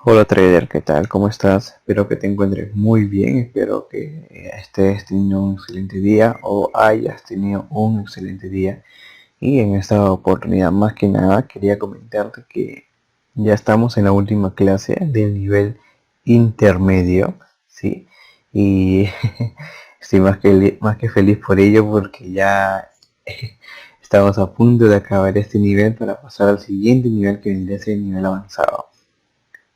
Hola trader, ¿qué tal? ¿Cómo estás? Espero que te encuentres muy bien, espero que estés teniendo un excelente día o hayas tenido un excelente día. Y en esta oportunidad, más que nada, quería comentarte que ya estamos en la última clase del nivel intermedio, ¿sí? Y estoy más que feliz por ello porque ya estamos a punto de acabar este nivel para pasar al siguiente nivel que vendría a ser el nivel avanzado.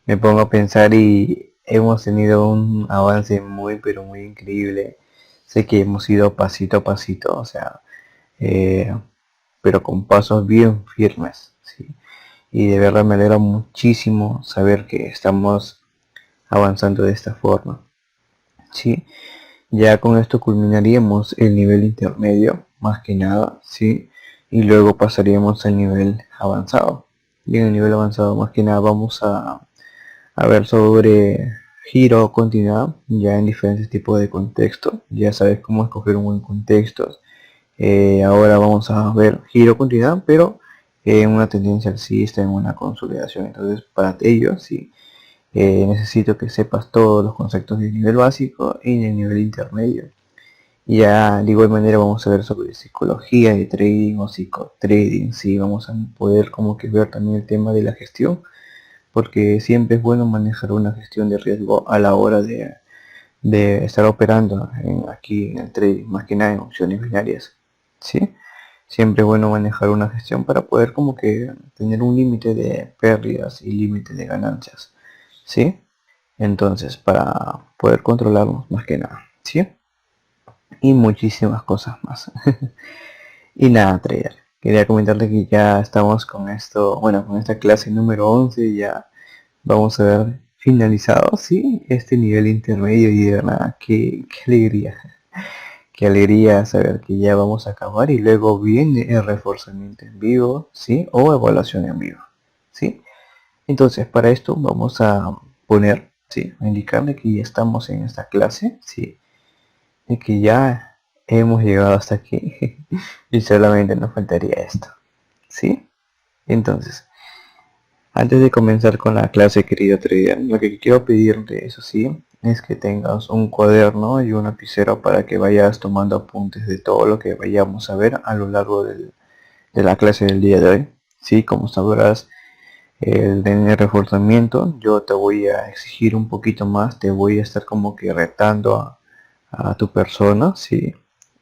Me pongo a pensar y hemos tenido un avance muy pero muy increíble. Sé que hemos ido pasito a pasito, o sea, eh, pero con pasos bien firmes, ¿sí? Y de verdad me alegra muchísimo saber que estamos avanzando de esta forma, ¿sí? Ya con esto culminaríamos el nivel intermedio, más que nada, ¿sí? Y luego pasaríamos al nivel avanzado. Y en el nivel avanzado, más que nada, vamos a ver sobre giro o continuidad, ya en diferentes tipos de contextos. Ya sabes cómo escoger un buen contexto. Ahora vamos a ver giro continuidad, pero en una tendencia alcista, en una consolidación. Entonces, para ello, sí, necesito que sepas todos los conceptos del nivel básico y del nivel intermedio. Ya de igual manera vamos a ver sobre psicología de trading o psicotrading. Sí, vamos a poder como que ver también el tema de la gestión, porque siempre es bueno manejar una gestión de riesgo a la hora de estar operando aquí en el trading, más que nada en opciones binarias, ¿sí? Siempre es bueno manejar una gestión para poder como que tener un límite de pérdidas y límite de ganancias, ¿sí? Entonces, para poder controlarlos más que nada, ¿sí? Y muchísimas cosas más. Y nada, trader. Quería comentarte que ya estamos con esto, bueno, con esta clase número 11 ya vamos a ver finalizado, sí, este nivel intermedio y de verdad, qué alegría saber que ya vamos a acabar y luego viene el reforzamiento en vivo, sí, o evaluación en vivo, sí. Entonces, para esto vamos a poner, sí, a indicarle que ya estamos en esta clase, sí, y que ya hemos llegado hasta aquí y solamente nos faltaría esto, sí. Entonces, antes de comenzar con la clase, querido trader, lo que quiero pedirte, eso sí, es que tengas un cuaderno y un lapicero para que vayas tomando apuntes de todo lo que vayamos a ver a lo largo de la clase del día de hoy. Sí, como sabrás, en el reforzamiento yo te voy a exigir un poquito más, te voy a estar como que retando a tu persona, sí,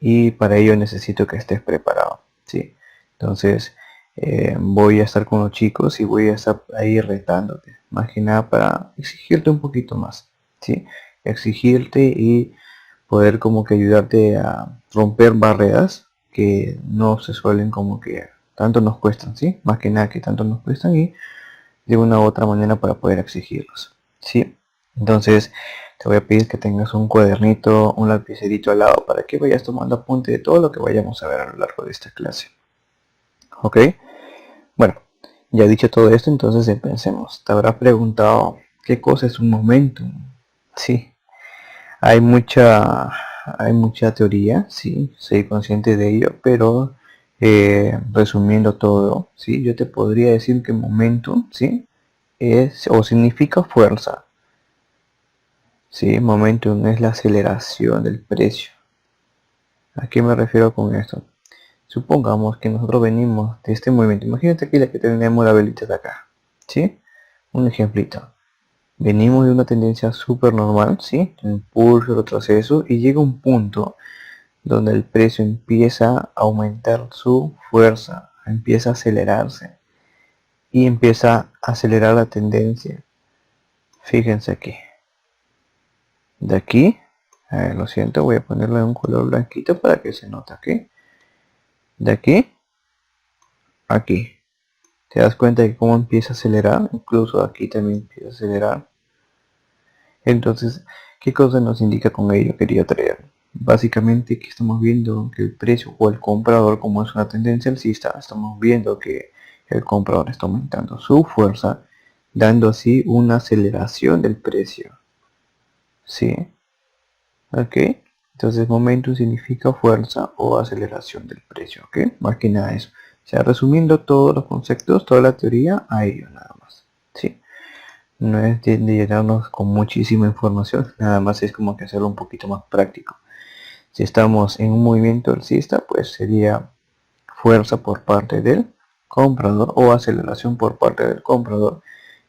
y para ello necesito que estés preparado, sí. Entonces, voy a estar con los chicos y voy a estar ahí retándote, más que nada para exigirte un poquito más, sí, exigirte y poder como que ayudarte a romper barreras que no se suelen como que tanto nos cuestan, sí, más que nada que tanto nos cuestan y de una u otra manera para poder exigirlos, ¿sí? Entonces te voy a pedir que tengas un cuadernito, un lapicerito al lado para que vayas tomando apunte de todo lo que vayamos a ver a lo largo de esta clase, ¿ok? Bueno, ya dicho todo esto, entonces empecemos. Te habrás preguntado qué cosa es un momentum. Sí, hay mucha, hay mucha teoría, sí, soy consciente de ello, pero resumiendo todo, sí, yo te podría decir que momentum, sí, es o significa fuerza. Sí, momentum es la aceleración del precio. ¿A qué me refiero con esto? Supongamos que nosotros venimos de este movimiento. Imagínate aquí la que tenemos la velita de acá. ¿Sí? Un ejemplito. Venimos de una tendencia súper normal, ¿sí? Impulso, retroceso y llega un punto donde el precio empieza a aumentar su fuerza, empieza a acelerarse y empieza a acelerar la tendencia. Fíjense aquí. De aquí, lo siento, voy a ponerle un color blanquito para que se note aquí. De aquí, aquí. Te das cuenta de cómo empieza a acelerar, incluso aquí también empieza a acelerar. Entonces, ¿qué cosa nos indica con ello, querido trader? Básicamente que estamos viendo que el precio o el comprador, como es una tendencia alcista, estamos viendo que el comprador está aumentando su fuerza, dando así una aceleración del precio. ¿Sí? ¿Ok? Entonces momentum significa fuerza o aceleración del precio, ¿ok? Más que nada eso. O sea, resumiendo todos los conceptos, toda la teoría, a ello nada más, ¿sí? no es de llenarnos con muchísima información, nada más es como que hacerlo un poquito más práctico. Si estamos en un movimiento alcista, pues sería fuerza por parte del comprador o aceleración por parte del comprador.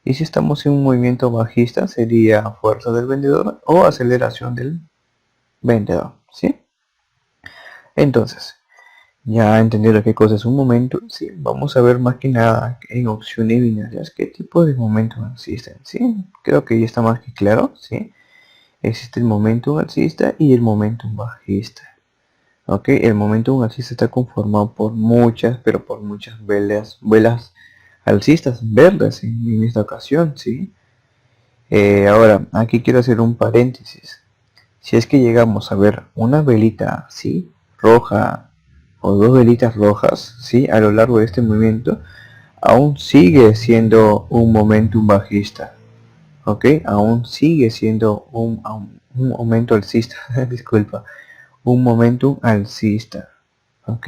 Y si estamos en un movimiento bajista, sería fuerza del vendedor o aceleración del vendedor, ¿sí? Entonces, ya entendiendo qué cosa es un momento, sí, vamos a ver más que nada en opciones binarias qué tipo de momentos existen, ¿sí? Creo que ya está más que claro, ¿sí? Existe el momentum alcista y el momentum bajista. ¿Ok? El momentum alcista está conformado por muchas, pero por muchas velas alcistas verdes en esta ocasión, ¿sí? Ahora, aquí quiero hacer un paréntesis. Si es que llegamos a ver una velita, ¿sí? Roja o dos velitas rojas, ¿sí? A lo largo de este movimiento, aún sigue siendo un momentum bajista, ¿ok? Aún sigue siendo un aumento alcista, disculpa, un momentum alcista, ¿ok?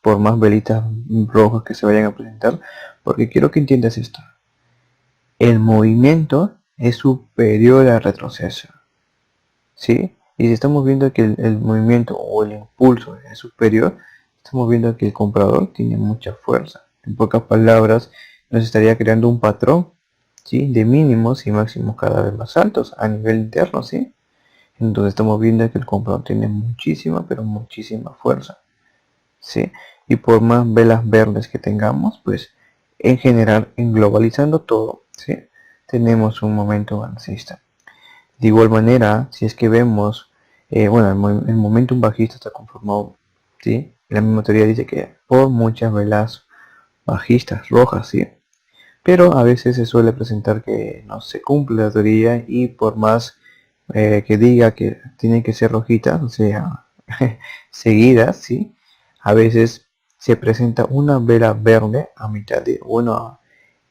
Por más velitas rojas que se vayan a presentar, porque quiero que entiendas esto. El movimiento es superior al retroceso, ¿sí? Y si estamos viendo que el movimiento o el impulso es superior, estamos viendo que el comprador tiene mucha fuerza. En pocas palabras, nos estaría creando un patrón, ¿sí? De mínimos y máximos cada vez más altos a nivel interno, ¿sí? Entonces estamos viendo que el comprador tiene muchísima, pero muchísima fuerza, ¿sí? Y por más velas verdes que tengamos, pues en general, en globalizando todo, ¿sí? Tenemos un momento alcista. De igual manera, si es que vemos, bueno, el momentum bajista está conformado, ¿sí? La misma teoría dice que por muchas velas bajistas rojas, ¿sí? Pero a veces se suele presentar que no se cumple la teoría y por más que diga que tienen que ser rojitas, o sea, seguidas, ¿sí? A veces se presenta una vela verde a mitad de, bueno,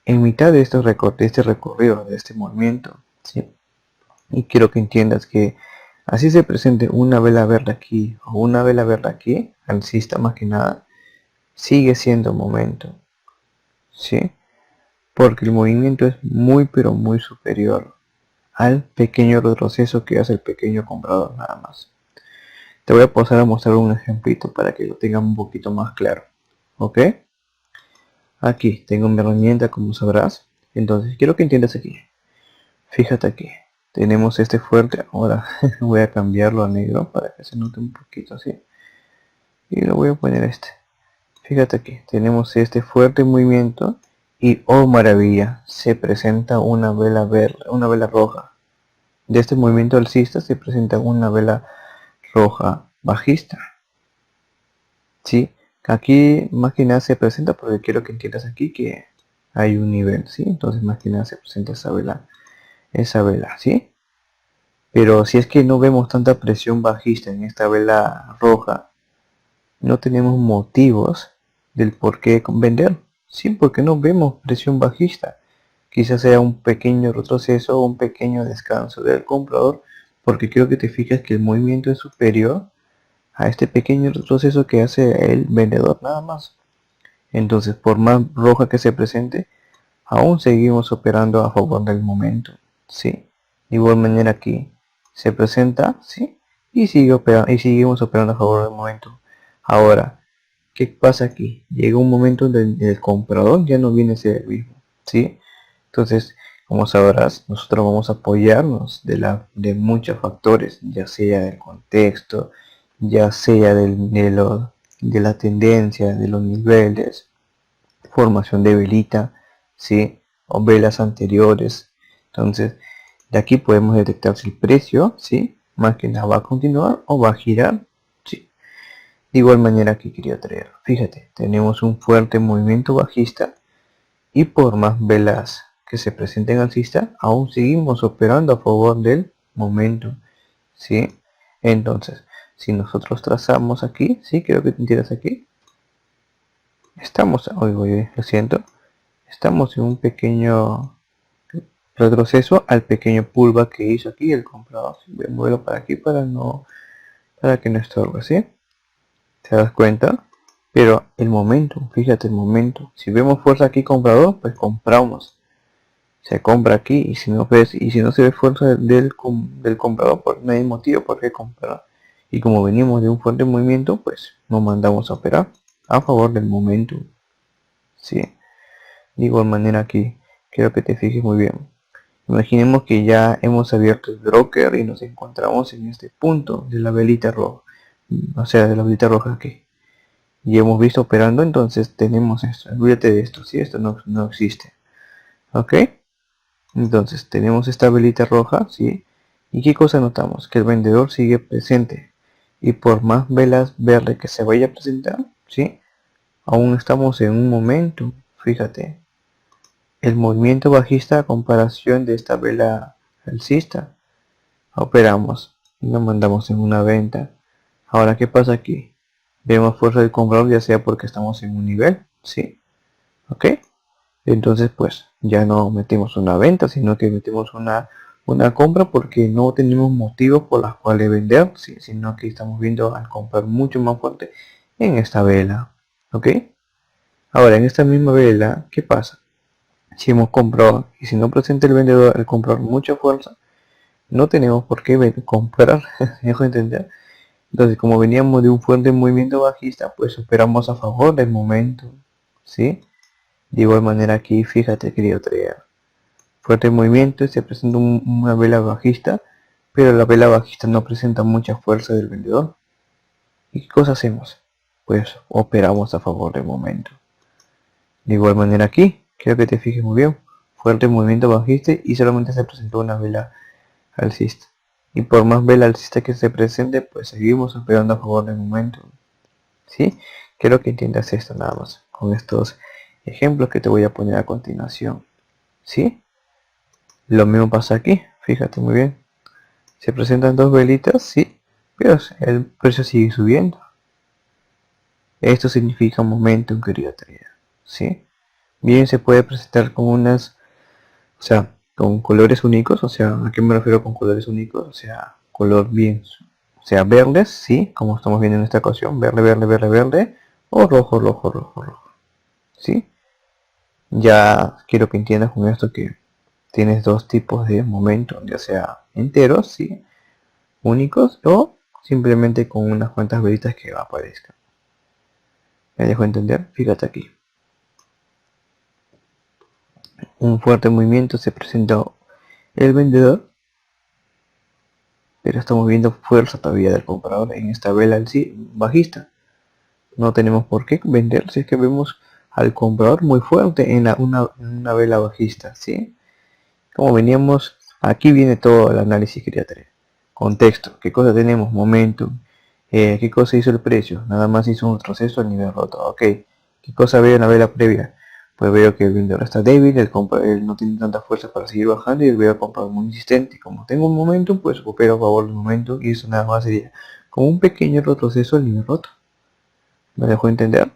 en mitad de este recorrido, de este movimiento, ¿sí? Y quiero que entiendas que así se presente una vela verde aquí o una vela verde aquí, alcista más que nada, sigue siendo momento, ¿sí? Porque el movimiento es muy pero muy superior al pequeño retroceso que hace el pequeño comprador nada más. Te voy a pasar a mostrar un ejemplito para que lo tengan un poquito más claro, ¿ok? Aquí tengo mi herramienta, como sabrás. Entonces quiero que entiendas aquí. Fíjate aquí. Tenemos este fuerte. Ahora voy a cambiarlo a negro para que se note un poquito así. Y lo voy a poner este. Fíjate aquí. Tenemos este fuerte movimiento. Y oh maravilla. Se presenta una vela verde, una vela roja. De este movimiento alcista se presenta una vela roja bajista. ¿Sí? Aquí más que nada se presenta porque quiero que entiendas aquí que hay un nivel, ¿sí? Entonces más que nada se presenta esa vela, ¿sí? Pero si es que no vemos tanta presión bajista en esta vela roja, no tenemos motivos del por qué vender, ¿sí? Porque no vemos presión bajista. Quizás sea un pequeño retroceso o un pequeño descanso del comprador, porque quiero que te fijes que el movimiento es superior a este pequeño retroceso que hace el vendedor nada más. Entonces, por más roja que se presente, aún seguimos operando a favor del momento, ¿sí? De igual manera aquí se presenta, ¿sí? Y seguimos operando a favor del momento. Ahora, ¿qué pasa aquí? Llega un momento donde el comprador ya no viene a ser el mismo, ¿sí? Entonces, como sabrás, nosotros vamos a apoyarnos de muchos factores, ya sea del contexto, ya sea de la tendencia, de los niveles, formación de velita, ¿sí? O velas anteriores. Entonces, de aquí podemos detectar si el precio, ¿sí? Más que nada va a continuar o va a girar, ¿sí? De igual manera que quería traer. Fíjate, tenemos un fuerte movimiento bajista y por más velas que se presenten alcista, aún seguimos operando a favor del momento, ¿sí? Entonces, si nosotros trazamos aquí, ¿sí? Creo que te entiendes aquí. Estamos, lo siento. Estamos en un pequeño retroceso al pequeño pullback que hizo aquí el comprador. Voy a moverlo para aquí para que no estorbe, ¿sí? ¿Te das cuenta? Pero el momento, fíjate el momento. Si vemos fuerza aquí comprador, pues compramos. Se compra aquí y si no ves, y si no se ve fuerza del comprador, pues no hay motivo por qué comprar. Y como venimos de un fuerte movimiento, pues nos mandamos a operar a favor del momento. Sí. De igual manera aquí, quiero que te fijes muy bien. Imaginemos que ya hemos abierto el broker y nos encontramos en este punto de la velita roja. O sea, de la velita roja aquí. Y hemos visto operando, entonces tenemos esto. Olvídate de esto, si esto no existe. ¿Ok? Entonces tenemos esta velita roja, ¿sí? ¿Y qué cosa notamos? Que el vendedor sigue presente. Y por más velas verdes que se vaya a presentar, ¿sí? Aún estamos en un momento, fíjate. El movimiento bajista a comparación de esta vela alcista. Operamos y nos mandamos en una venta. Ahora, ¿qué pasa aquí? Vemos fuerza del comprador, ya sea porque estamos en un nivel, ¿sí? ¿Ok? Entonces pues ya no metemos una venta, sino que metemos una compra porque no tenemos motivos por los cuales vender, ¿sí? Sino que estamos viendo al comprar mucho más fuerte en esta vela. ¿Ok? Ahora en esta misma vela, ¿qué pasa? Si hemos comprado y si no presenta el vendedor al comprar mucha fuerza, no tenemos por qué comprar, dejo entender. Entonces como veníamos de un fuerte movimiento bajista, pues operamos a favor del momento, ¿sí? De igual manera aquí, fíjate querido trader, fuerte movimiento, se presenta una vela bajista, pero la vela bajista no presenta mucha fuerza del vendedor. ¿Y qué cosa hacemos? Pues operamos a favor del momento. De igual manera aquí, quiero que te fijes muy bien, fuerte movimiento bajista y solamente se presentó una vela alcista. Y por más vela alcista que se presente, pues seguimos operando a favor del momento. ¿Sí? Quiero que entiendas esto nada más, con estos ejemplos que te voy a poner a continuación. ¿Sí? Lo mismo pasa aquí, fíjate muy bien. Se presentan dos velitas, sí, pero el precio sigue subiendo. Esto significa momentum, querido trader, ¿sí? Bien se puede presentar con unas, o sea, con colores únicos, o sea, ¿a qué me refiero con colores únicos? O sea, color bien, o sea, verdes, sí, como estamos viendo en esta ocasión, verde, verde, verde, verde, o rojo, rojo, rojo, rojo, ¿sí? Ya quiero que entiendas con esto que tienes dos tipos de momentum, ya sea enteros, sí, únicos o simplemente con unas cuantas velitas que aparezcan. ¿Me dejo entender? Fíjate aquí. Un fuerte movimiento se presentó el vendedor, pero estamos viendo fuerza todavía del comprador en esta vela en sí bajista. No tenemos por qué vender si es que vemos al comprador muy fuerte en una vela bajista, ¿sí? Como veníamos, aquí viene todo el análisis que quería traer. Contexto, qué cosa tenemos, momentum, qué cosa hizo el precio, nada más hizo un retroceso al nivel roto, ok, qué cosa veo en la vela previa, pues veo que el vendedor está débil, él no tiene tanta fuerza para seguir bajando y el veo comprar muy insistente. Como tengo un momentum, pues opero a favor del momentum y eso nada más sería como un pequeño retroceso al nivel roto. ¿Me dejó entender?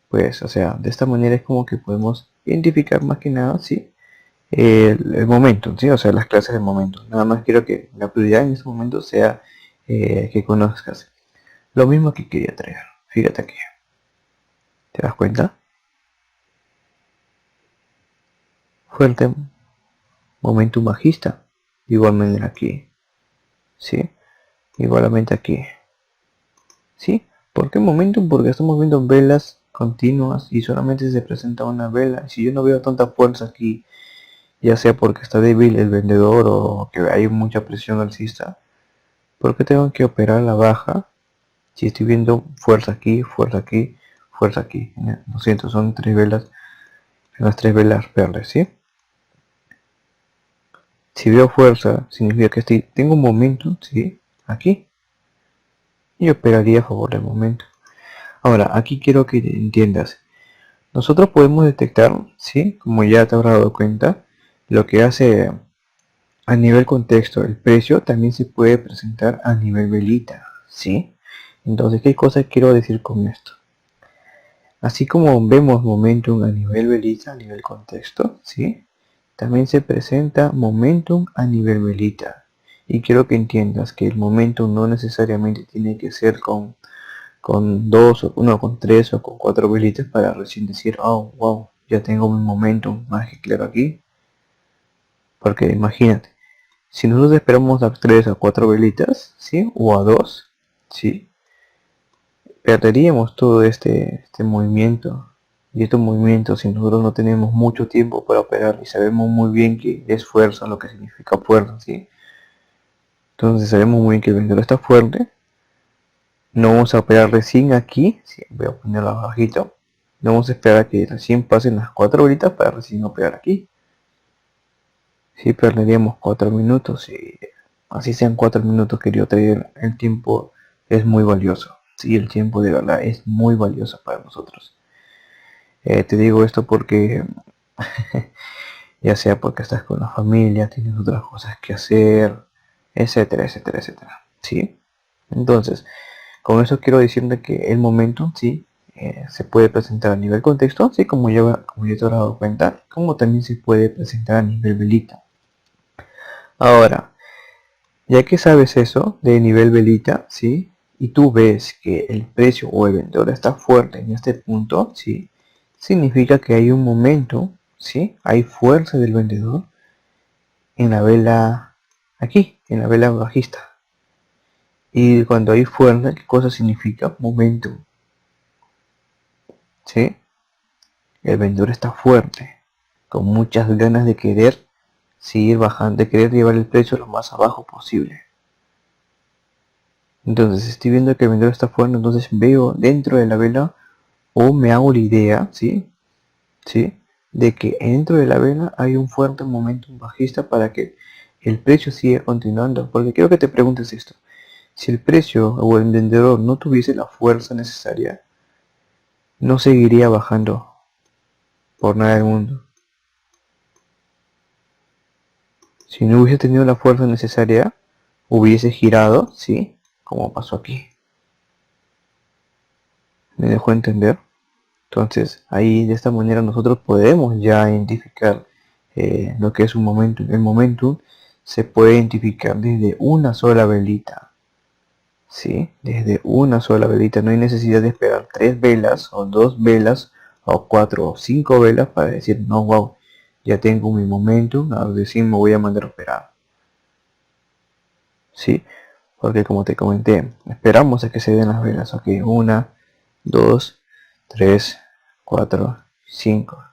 Pues, o sea, de esta manera es como que podemos identificar más que nada, ¿sí? El momento, ¿sí? O sea, las clases del momento. Nada más quiero que la prioridad en este momento sea que conozcas. Lo mismo que quería traer. Fíjate aquí. ¿Te das cuenta? Fuerte momento bajista. Igualmente aquí. ¿Sí? Igualmente aquí. ¿Sí? ¿Por qué momentum? Porque estamos viendo velas continuas y solamente se presenta una vela. Si yo no veo tanta fuerza aquí, ya sea porque está débil el vendedor o que hay mucha presión alcista, ¿por qué tengo que operar a la baja? Si estoy viendo fuerza aquí, fuerza aquí, fuerza aquí. Lo siento, son tres velas, las tres velas verdes, ¿sí? Si veo fuerza, significa que tengo un momento, ¿sí? Aquí. Y operaría a favor del momento. Ahora, aquí quiero que entiendas. Nosotros podemos detectar, ¿sí? Como ya te habrás dado cuenta, lo que hace a nivel contexto. El precio también se puede presentar a nivel velita, ¿sí? Entonces, ¿qué cosa quiero decir con esto? Así como vemos momentum a nivel velita, a nivel contexto, ¿sí? También se presenta momentum a nivel velita. Y quiero que entiendas que el momentum no necesariamente tiene que ser con dos o uno con tres o con cuatro velitas para recién decir, oh, wow, ya tengo mi momentum más que claro aquí. Porque imagínate, si nosotros esperamos a 3 o 4 velitas, ¿sí? O a 2, ¿sí? Perderíamos todo este movimiento. Y estos movimientos, si nosotros no tenemos mucho tiempo para operar y sabemos muy bien que es fuerza lo que significa fuerza, ¿sí? Entonces sabemos muy bien que el vendedor está fuerte. No vamos a operar recién aquí, ¿sí? Voy a ponerlo abajito. No vamos a esperar a que recién pasen las 4 horitas para recién operar aquí. Sí, perderíamos 4 minutos y así sean 4 minutos, querido trader, el tiempo es muy valioso. Sí, el tiempo de verdad es muy valioso para nosotros. Te digo esto porque ya sea porque estás con la familia, tienes otras cosas que hacer, etcétera, etcétera, etcétera. ¿Sí? Entonces, con eso quiero decirte que el momento, sí, se puede presentar a nivel contexto, sí, como ya te he dado cuenta, como también se puede presentar a nivel velita. Ahora, ya que sabes eso de nivel velita, sí, y tú ves que el precio o el vendedor está fuerte en este punto, sí, significa que hay un momento, sí, hay fuerza del vendedor en la vela aquí, en la vela bajista. Y cuando hay fuerza, ¿qué cosa significa? Momento. ¿Sí? El vendedor está fuerte, con muchas ganas de querer seguir bajando, de querer llevar el precio lo más abajo posible. Entonces, estoy viendo que el vendedor está fuerte, entonces veo dentro de la vela o me hago la idea, ¿sí? ¿Sí? De que dentro de la vela hay un fuerte momento bajista para que el precio siga continuando. Porque quiero que te preguntes esto. Si el precio o el vendedor no tuviese la fuerza necesaria, no seguiría bajando por nada del mundo. Si no hubiese tenido la fuerza necesaria, hubiese girado, ¿sí? Como pasó aquí. ¿Me dejó entender? Entonces, ahí de esta manera nosotros podemos ya identificar lo que es un momentum. El momentum se puede identificar desde una sola velita. ¿Sí? Desde una sola velita. No hay necesidad de esperar 3 velas o 2 velas o 4 o 5 velas para decir, no, wow, ya tengo mi momentum, a decir me voy a mandar a operar. ¿Sí? Porque como te comenté, esperamos a que se den las velas. Ok, 1, 2, 3, 4, 5.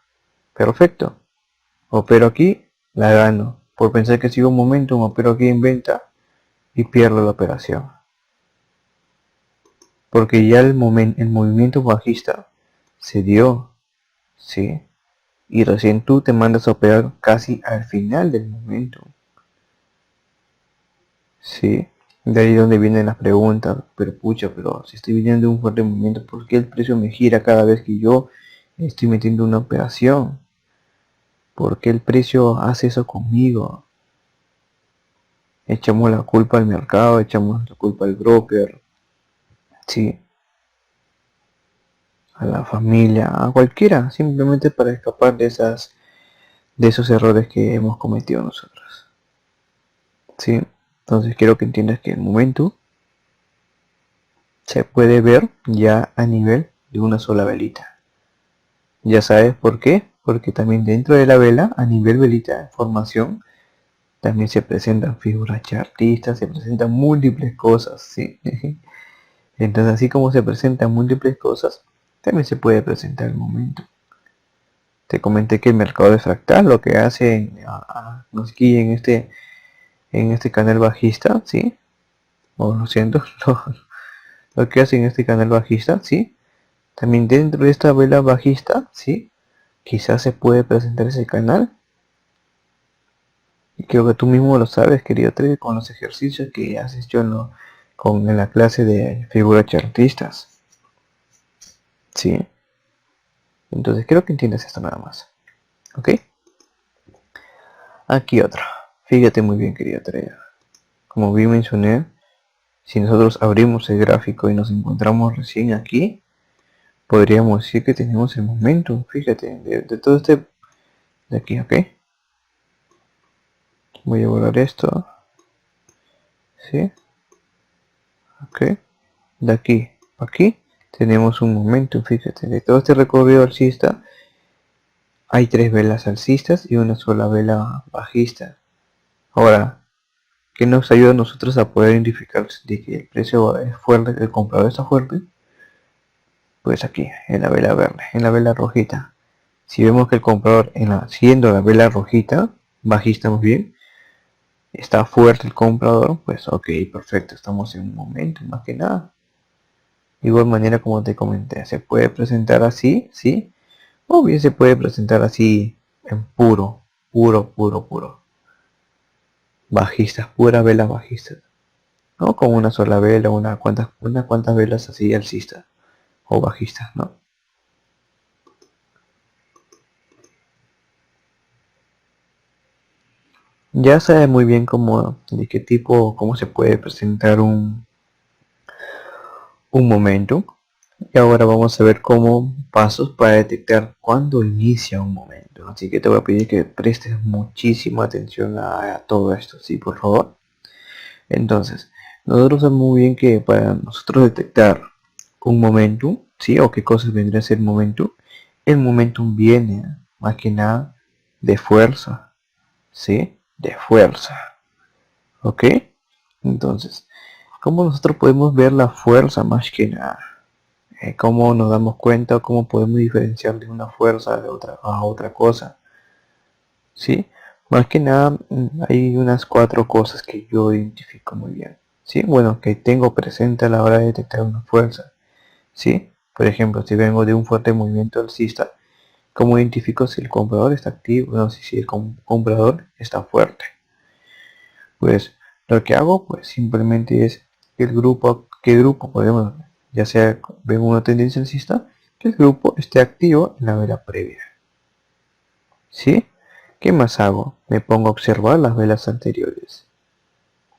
Perfecto. Opero aquí, la gano. Por pensar que sigo un momentum, opero aquí en venta y pierdo la operación. Porque ya el movimiento bajista se dio, ¿sí? Y recién tú te mandas a operar casi al final del momento, ¿sí? De ahí donde vienen las preguntas, pero pucha, pero si estoy viniendo de un fuerte movimiento, ¿por qué el precio me gira cada vez que yo estoy metiendo una operación? ¿Por qué el precio hace eso conmigo? Echamos la culpa al mercado, echamos la culpa al broker, ¿sí? A la familia, a cualquiera, simplemente para escapar de esos errores que hemos cometido nosotros, ¿sí? Entonces quiero que entiendas que el momento se puede ver ya a nivel de una sola velita. Ya sabes por qué, porque también dentro de la vela, a nivel velita de formación, también se presentan figuras chartistas, se presentan múltiples cosas, ¿sí? Entonces así como se presentan múltiples cosas, también se puede presentar el momento. Te comenté que el mercado de fractal lo que hace nos guía en este canal bajista, ¿sí? O lo siento, lo que hace en este canal bajista, ¿sí? También dentro de esta vela bajista, ¿sí? Quizás se puede presentar ese canal. Y creo que tú mismo lo sabes, querido trader, con los ejercicios que haces yo en la clase de figuras chartistas, ¿sí? Entonces creo que entiendes esto nada más, ¿ok? Aquí otro. Fíjate muy bien, querido trader. Como bien mencioné, si nosotros abrimos el gráfico y nos encontramos recién aquí, podríamos decir que tenemos el momento, fíjate, de todo este de aquí, ¿ok? Voy a borrar esto, ¿sí? Ok, de aquí a aquí tenemos un momento, fíjate, de todo este recorrido alcista hay 3 velas alcistas y una sola vela bajista. Ahora, ¿qué nos ayuda a nosotros a poder identificar de que el precio es fuerte, que el comprador está fuerte? Pues aquí, en la vela verde, en la vela rojita. Si vemos que el comprador, siendo la vela rojita, bajista más bien, está fuerte el comprador, pues ok, perfecto, estamos en un momento, más que nada. De igual manera, como te comenté, se puede presentar así, ¿sí? O bien se puede presentar así en puro. Bajistas, pura vela bajistas. ¿No? Con una sola vela, unas cuantas velas así alcistas o bajistas, ¿no? Ya sabes muy bien de qué tipo, cómo se puede presentar un momento. Y ahora vamos a ver cómo pasos para detectar cuándo inicia un momento. Así que te voy a pedir que prestes muchísima atención a todo esto, ¿sí? Por favor. Entonces, nosotros sabemos muy bien que para nosotros detectar un momentum, ¿sí? O qué cosas vendría a ser momentum. El momentum viene más que nada de fuerza, ¿sí? De fuerza, ¿ok? Entonces, ¿cómo nosotros podemos ver la fuerza más que nada? ¿Cómo nos damos cuenta? ¿Cómo podemos diferenciar de una fuerza de otra a otra cosa? ¿Sí? Más que nada, hay unas cuatro cosas que yo identifico muy bien. ¿Sí? Bueno, que tengo presente a la hora de detectar una fuerza. ¿Sí? Por ejemplo, si vengo de un fuerte movimiento alcista, ¿cómo identifico si el comprador está activo? No, si el comprador está fuerte. Pues lo que hago, pues simplemente es qué grupo podemos, ya sea vemos una tendencia alcista, que el grupo esté activo en la vela previa. ¿Sí? ¿Qué más hago? Me pongo a observar las velas anteriores.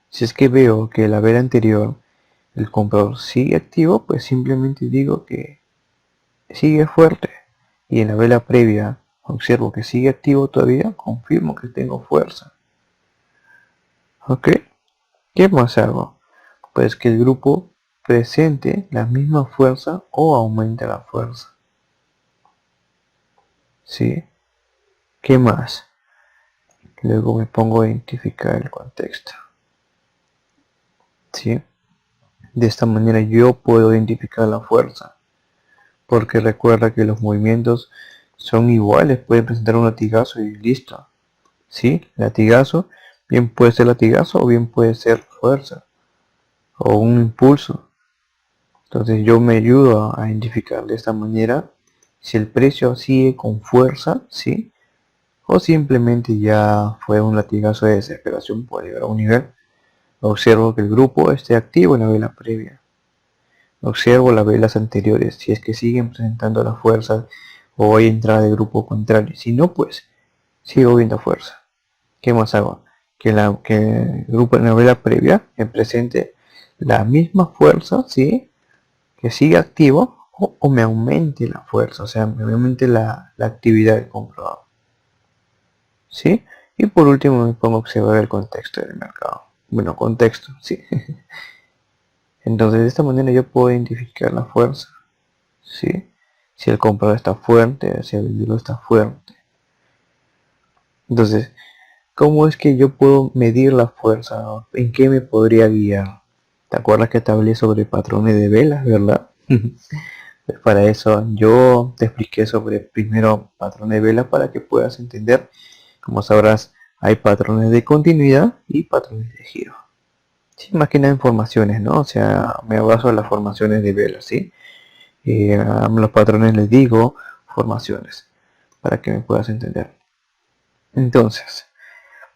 Si es que veo que la vela anterior el comprador sigue activo, pues simplemente digo que sigue fuerte. Y en la vela previa observo que sigue activo todavía, confirmo que tengo fuerza. ¿Ok? ¿Qué más hago? Pues que el grupo presente la misma fuerza o aumente la fuerza. ¿Sí? ¿Qué más? Luego me pongo a identificar el contexto. ¿Sí? De esta manera yo puedo identificar la fuerza. Porque recuerda que los movimientos son iguales. Puede presentar un latigazo y listo. ¿Sí? Latigazo. Bien puede ser latigazo o bien puede ser fuerza. O un impulso. Entonces yo me ayudo a identificar de esta manera si el precio sigue con fuerza, ¿sí? O simplemente ya fue un latigazo de desesperación por llegar a un nivel. Observo que el grupo esté activo en la vela previa. Observo las velas anteriores, si es que siguen presentando la fuerza o hay entrada de grupo contrario. Si no, pues sigo viendo fuerza. ¿Qué más hago? Que el grupo en la vela previa me presente la misma fuerza, ¿sí? Que siga activo o me aumente la fuerza, o sea, me aumente la actividad del comprador. ¿Sí? Y por último me pongo a observar el contexto del mercado. Bueno, contexto, sí. Entonces de esta manera yo puedo identificar la fuerza. ¿Sí? Si el comprador está fuerte, si el vendedor está fuerte. Entonces, ¿cómo es que yo puedo medir la fuerza? ¿En qué me podría guiar? ¿Te acuerdas que te hablé sobre patrones de velas, verdad? Pues para eso yo te expliqué sobre primero patrones de velas para que puedas entender. Como sabrás, hay patrones de continuidad y patrones de giro. Sí, más que nada informaciones, ¿no? O sea, me baso en las formaciones de velas, ¿sí? A los patrones les digo formaciones para que me puedas entender. Entonces,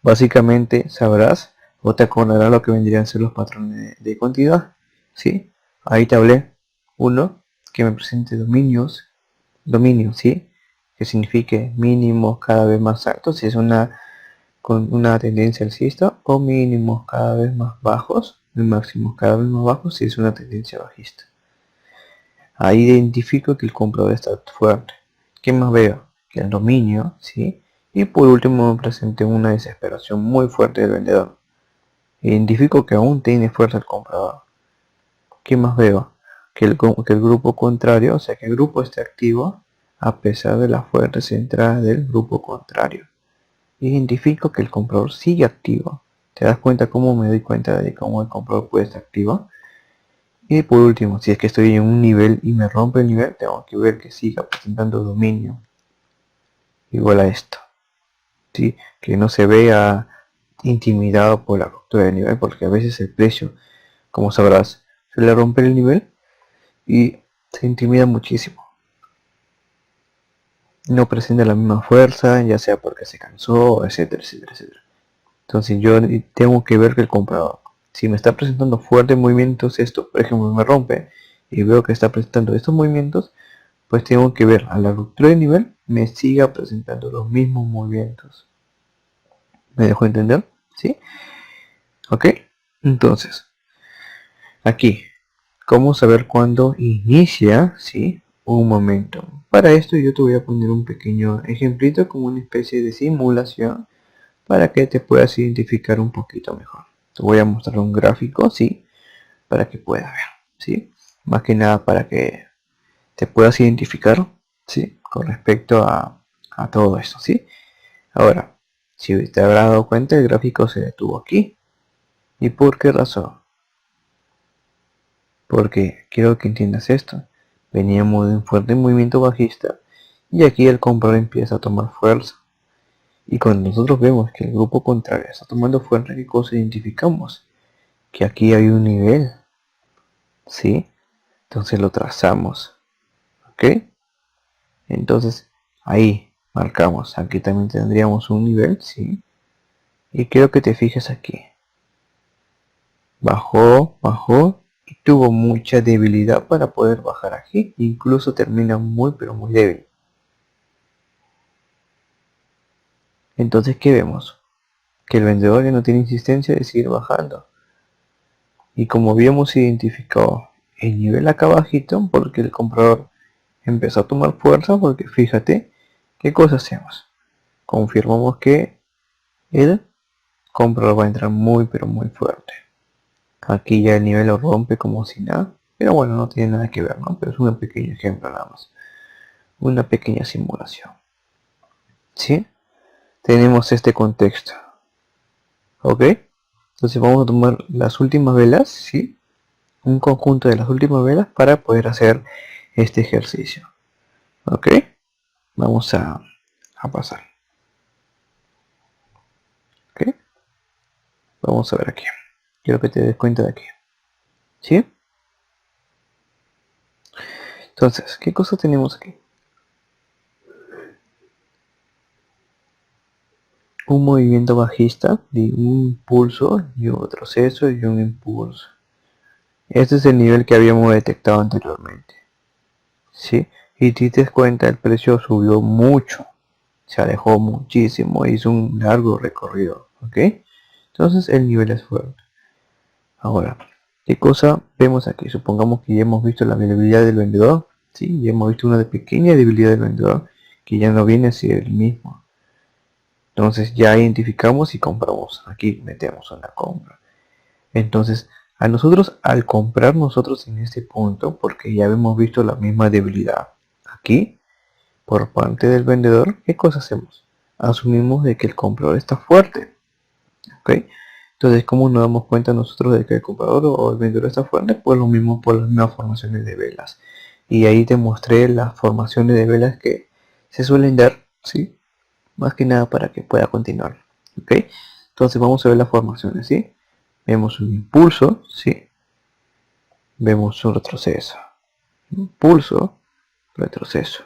básicamente sabrás o te acordarás lo que vendrían a ser los patrones de continuidad, ¿sí? Ahí te hablé. Uno, que me presente dominio, ¿sí? Que signifique mínimos cada vez más altos, si es con una tendencia alcista, o mínimos cada vez más bajos, y máximos cada vez más bajos, si es una tendencia bajista. Ahí identifico que el comprador está fuerte. ¿Qué más veo? Que el dominio, ¿sí? Y por último me presente una desesperación muy fuerte del vendedor. Identifico que aún tiene fuerza el comprador. ¿Qué más veo? Que el grupo contrario, o sea que el grupo esté activo a pesar de las fuertes entradas del grupo contrario. Identifico que el comprador sigue activo. ¿Te das cuenta cómo me doy cuenta de cómo el comprador puede estar activo? Y por último, si es que estoy en un nivel y me rompe el nivel, tengo que ver que siga presentando dominio igual a esto, ¿sí? Que no se vea intimidado por la ruptura de nivel, porque a veces el precio, como sabrás, suele romper el nivel y se intimida muchísimo. No presenta la misma fuerza, ya sea porque se cansó, etcétera, etcétera, etcétera. Entonces yo tengo que ver que el comprador, si me está presentando fuertes movimientos, esto, por ejemplo, me rompe y veo que está presentando estos movimientos, pues tengo que ver a la ruptura de nivel me siga presentando los mismos movimientos. ¿Me dejo entender? ¿Sí? ¿Ok? Entonces, aquí, ¿cómo saber cuándo inicia, sí, un momento? Para esto yo te voy a poner un pequeño ejemplito como una especie de simulación para que te puedas identificar un poquito mejor. Te voy a mostrar un gráfico, sí, para que puedas ver, sí. Más que nada para que te puedas identificar, sí, con respecto a todo esto, sí. Ahora, si te habrás dado cuenta, el gráfico se detuvo aquí. ¿Y por qué razón? Porque quiero que entiendas esto. Veníamos de un fuerte movimiento bajista y aquí el comprador empieza a tomar fuerza. Y cuando nosotros vemos que el grupo contrario está tomando fuerza, ¿qué cosa identificamos? Que aquí hay un nivel, ¿sí? Entonces lo trazamos, ¿ok? Entonces ahí marcamos, aquí también tendríamos un nivel, ¿sí? Y quiero que te fijes aquí. Bajó, bajó y tuvo mucha debilidad para poder bajar aquí. Incluso termina muy pero muy débil. Entonces, ¿qué vemos? Que el vendedor ya no tiene insistencia de seguir bajando. Y como habíamos identificado el nivel acá abajito, porque el comprador empezó a tomar fuerza, porque fíjate, ¿qué cosa hacemos? Confirmamos que el comprador va a entrar muy pero muy fuerte. Aquí ya el nivel lo rompe como si nada. Pero bueno, no tiene nada que ver, ¿no? Pero es un pequeño ejemplo nada más. Una pequeña simulación. ¿Sí? Tenemos este contexto. ¿Ok? Entonces vamos a tomar las últimas velas, ¿sí? Un conjunto de las últimas velas para poder hacer este ejercicio. ¿Ok? Vamos a pasar. ¿Ok? Vamos a ver aquí. Quiero que te des cuenta de aquí. ¿Sí? Entonces, ¿qué cosa tenemos aquí? Un movimiento bajista de un impulso y un retroceso y un impulso. Este es el nivel que habíamos detectado anteriormente. ¿Sí? Y si te das cuenta, el precio subió mucho. Se alejó muchísimo, hizo un largo recorrido. ¿Ok? Entonces el nivel es fuerte. Ahora, ¿qué cosa vemos aquí? Supongamos que ya hemos visto la debilidad del vendedor. ¿Sí? Ya hemos visto una pequeña debilidad del vendedor que ya no viene a ser el mismo. Entonces ya identificamos y compramos. Aquí metemos una compra. Entonces, a nosotros al comprar nosotros en este punto, porque ya hemos visto la misma debilidad aquí por parte del vendedor, ¿qué cosa hacemos? Asumimos de que el comprador está fuerte. ¿Ok? Entonces, ¿cómo nos damos cuenta nosotros de que el comprador o el vendedor está fuerte? Pues lo mismo por las mismas formaciones de velas. Y ahí te mostré las formaciones de velas que se suelen dar, ¿sí? Más que nada para que pueda continuar. ¿Ok? Entonces vamos a ver las formaciones, ¿sí? Vemos un impulso, ¿sí? Vemos un retroceso. Impulso, retroceso.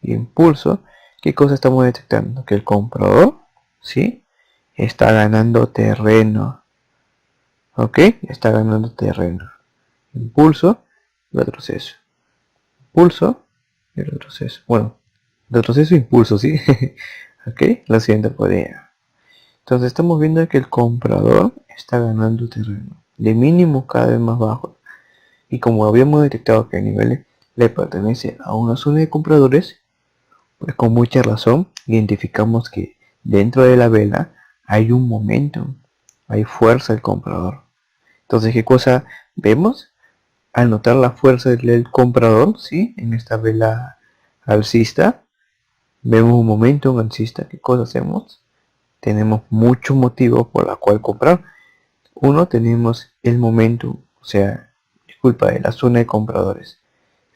Impulso. ¿Qué cosa estamos detectando? Que el comprador, ¿sí? Está ganando terreno. ¿Ok? Está ganando terreno. Impulso, retroceso. Impulso y retroceso. Bueno, retroceso e impulso, ¿sí? ¿Ok? La siguiente podría. Entonces estamos viendo que el comprador está ganando terreno. De mínimo cada vez más bajo. Y como habíamos detectado que el nivel le pertenece a una zona de compradores, pues con mucha razón identificamos que dentro de la vela hay un momentum, hay fuerza del comprador. Entonces, ¿qué cosa vemos? Al notar la fuerza del comprador, ¿sí? En esta vela alcista, vemos un momentum alcista. ¿Qué cosa hacemos? tenemos muchos motivos por la cual comprar. Uno, tenemos el momento, o sea, disculpa, la zona de compradores,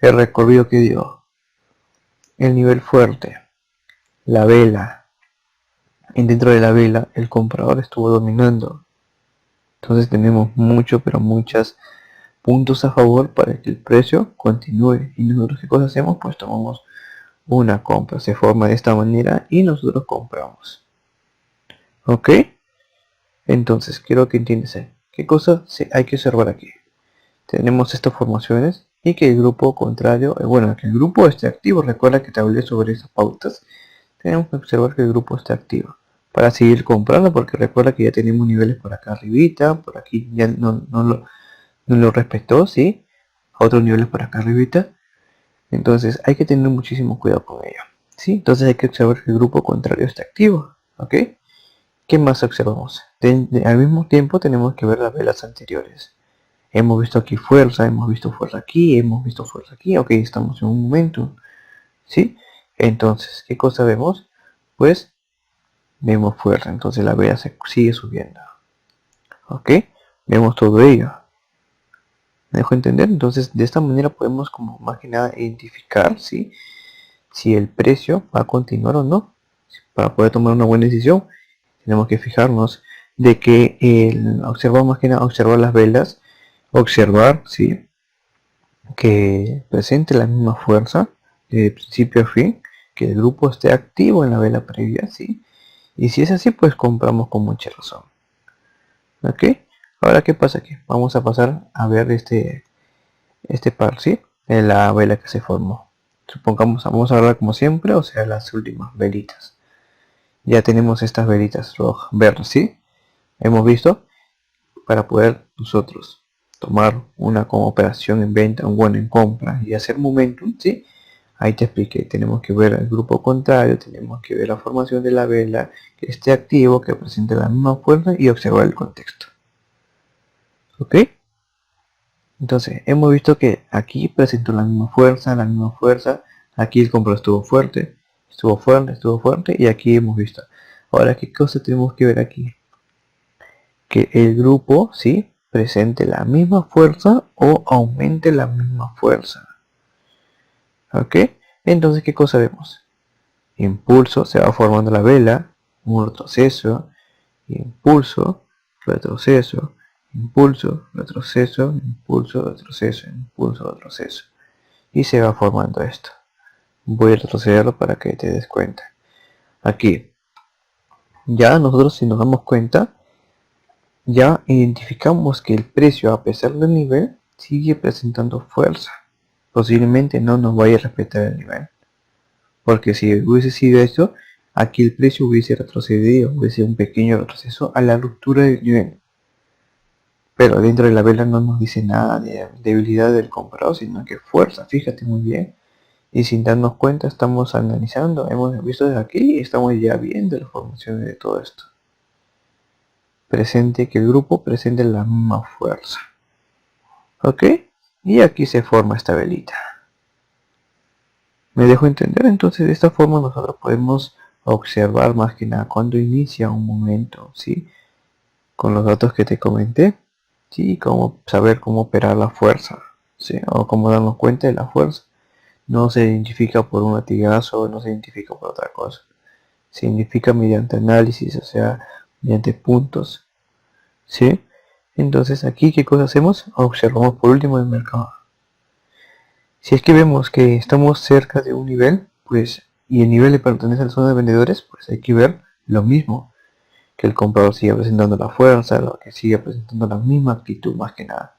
el recorrido que dio, el nivel fuerte, la vela, y dentro de la vela el comprador estuvo dominando. Entonces tenemos mucho, pero muchos puntos a favor para que el precio continúe. Y nosotros, ¿qué cosa hacemos? Pues tomamos una compra, se forma de esta manera y nosotros compramos. ¿Ok? Entonces, quiero que entiendas qué cosa hay que observar aquí. Tenemos estas formaciones y que el grupo contrario, bueno, que el grupo esté activo. Recuerda que te hablé sobre esas pautas. Tenemos que observar que el grupo esté activo para seguir comprando, porque recuerda que ya tenemos niveles por acá arribita, por aquí ya no lo respetó, ¿sí? A otros niveles por acá arribita. Entonces hay que tener muchísimo cuidado con ello, ¿sí? Entonces hay que observar que el grupo contrario está activo, ¿ok? ¿Qué más observamos? Al mismo tiempo tenemos que ver las velas anteriores. Hemos visto aquí fuerza, hemos visto fuerza aquí, hemos visto fuerza aquí, ok, estamos en un momento, ¿sí? Entonces, ¿qué cosa vemos? Pues vemos fuerza, entonces la vela se sigue subiendo, ¿ok? Vemos todo ello. ¿Me dejo entender? Entonces, de esta manera podemos como más que nada identificar, ¿sí? Si el precio va a continuar o no. Para poder tomar una buena decisión, tenemos que fijarnos de que observar más que nada, observar las velas, observar, ¿sí? Que presente la misma fuerza de principio a fin, que el grupo esté activo en la vela previa, ¿sí? Y si es así, pues compramos con mucha razón. ¿Ok? Ahora, ¿qué pasa aquí? Vamos a pasar a ver este par, ¿sí? En la vela que se formó. Supongamos, vamos a hablar como siempre, o sea, las últimas velitas. Ya tenemos estas velitas rojas, verdes, ¿sí? Hemos visto para poder nosotros tomar una como operación en venta, un bueno en compra y hacer momentum, ¿sí? Ahí te expliqué, tenemos que ver el grupo contrario, tenemos que ver la formación de la vela, que esté activo, que presente la misma fuerza y observar el contexto. ¿Ok? Entonces, hemos visto que aquí presentó la misma fuerza, aquí el comprador estuvo fuerte y aquí hemos visto. Ahora, ¿qué cosa tenemos que ver aquí? Que el grupo, ¿sí? Presente la misma fuerza o aumente la misma fuerza. ¿Ok? Entonces, ¿qué cosa vemos? Impulso, se va formando la vela, un retroceso, impulso, retroceso, impulso, retroceso, impulso, retroceso, impulso, retroceso. Y se va formando esto. Voy a retrocederlo para que te des cuenta. Aquí, ya nosotros si nos damos cuenta, ya identificamos que el precio, a pesar del nivel, sigue presentando fuerza. Posiblemente no nos vaya a respetar el nivel. Porque si hubiese sido esto, aquí el precio hubiese retrocedido, hubiese un pequeño retroceso a la ruptura del nivel. Pero dentro de la vela no nos dice nada de debilidad del comprador, sino que fuerza, fíjate muy bien. Y sin darnos cuenta estamos analizando, hemos visto desde aquí y estamos ya viendo las formaciones de todo esto. Presente que el grupo presente la misma fuerza. ¿Ok? Y aquí se forma esta velita. ¿Me dejo entender? Entonces de esta forma nosotros podemos observar más que nada cuando inicia un momento, ¿sí? Con los datos que te comenté, ¿sí? Cómo saber cómo operar la fuerza, ¿sí? O cómo darnos cuenta de la fuerza. No se identifica por un latigazo, no se identifica por otra cosa. Se identifica mediante análisis, o sea, mediante puntos, ¿sí? Entonces aquí, ¿qué cosa hacemos? Observamos por último el mercado. Si es que vemos que estamos cerca de un nivel, pues, y el nivel le pertenece a la zona de vendedores, pues hay que ver lo mismo, que el comprador siga presentando la fuerza, lo que siga presentando la misma actitud más que nada,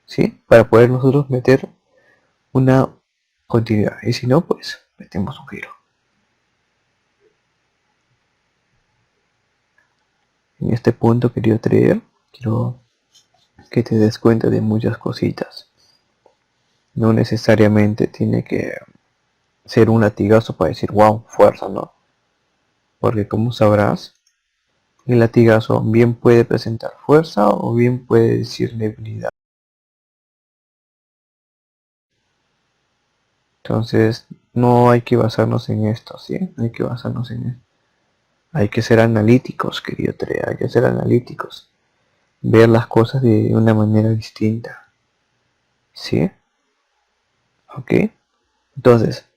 ¿sí? Para poder nosotros meter una continuidad, y si no, pues, metemos un giro. En este punto, querido trader, quiero que te des cuenta de muchas cositas. No necesariamente tiene que ser un latigazo para decir, wow, fuerza, ¿no? Porque como sabrás, el latigazo bien puede presentar fuerza o bien puede decir debilidad. Entonces no hay que basarnos en esto, ¿sí? No hay que basarnos en esto. Hay que ser analíticos, querido trader, hay que ser analíticos. Ver las cosas de una manera distinta. ¿Sí? ¿Ok? Entonces,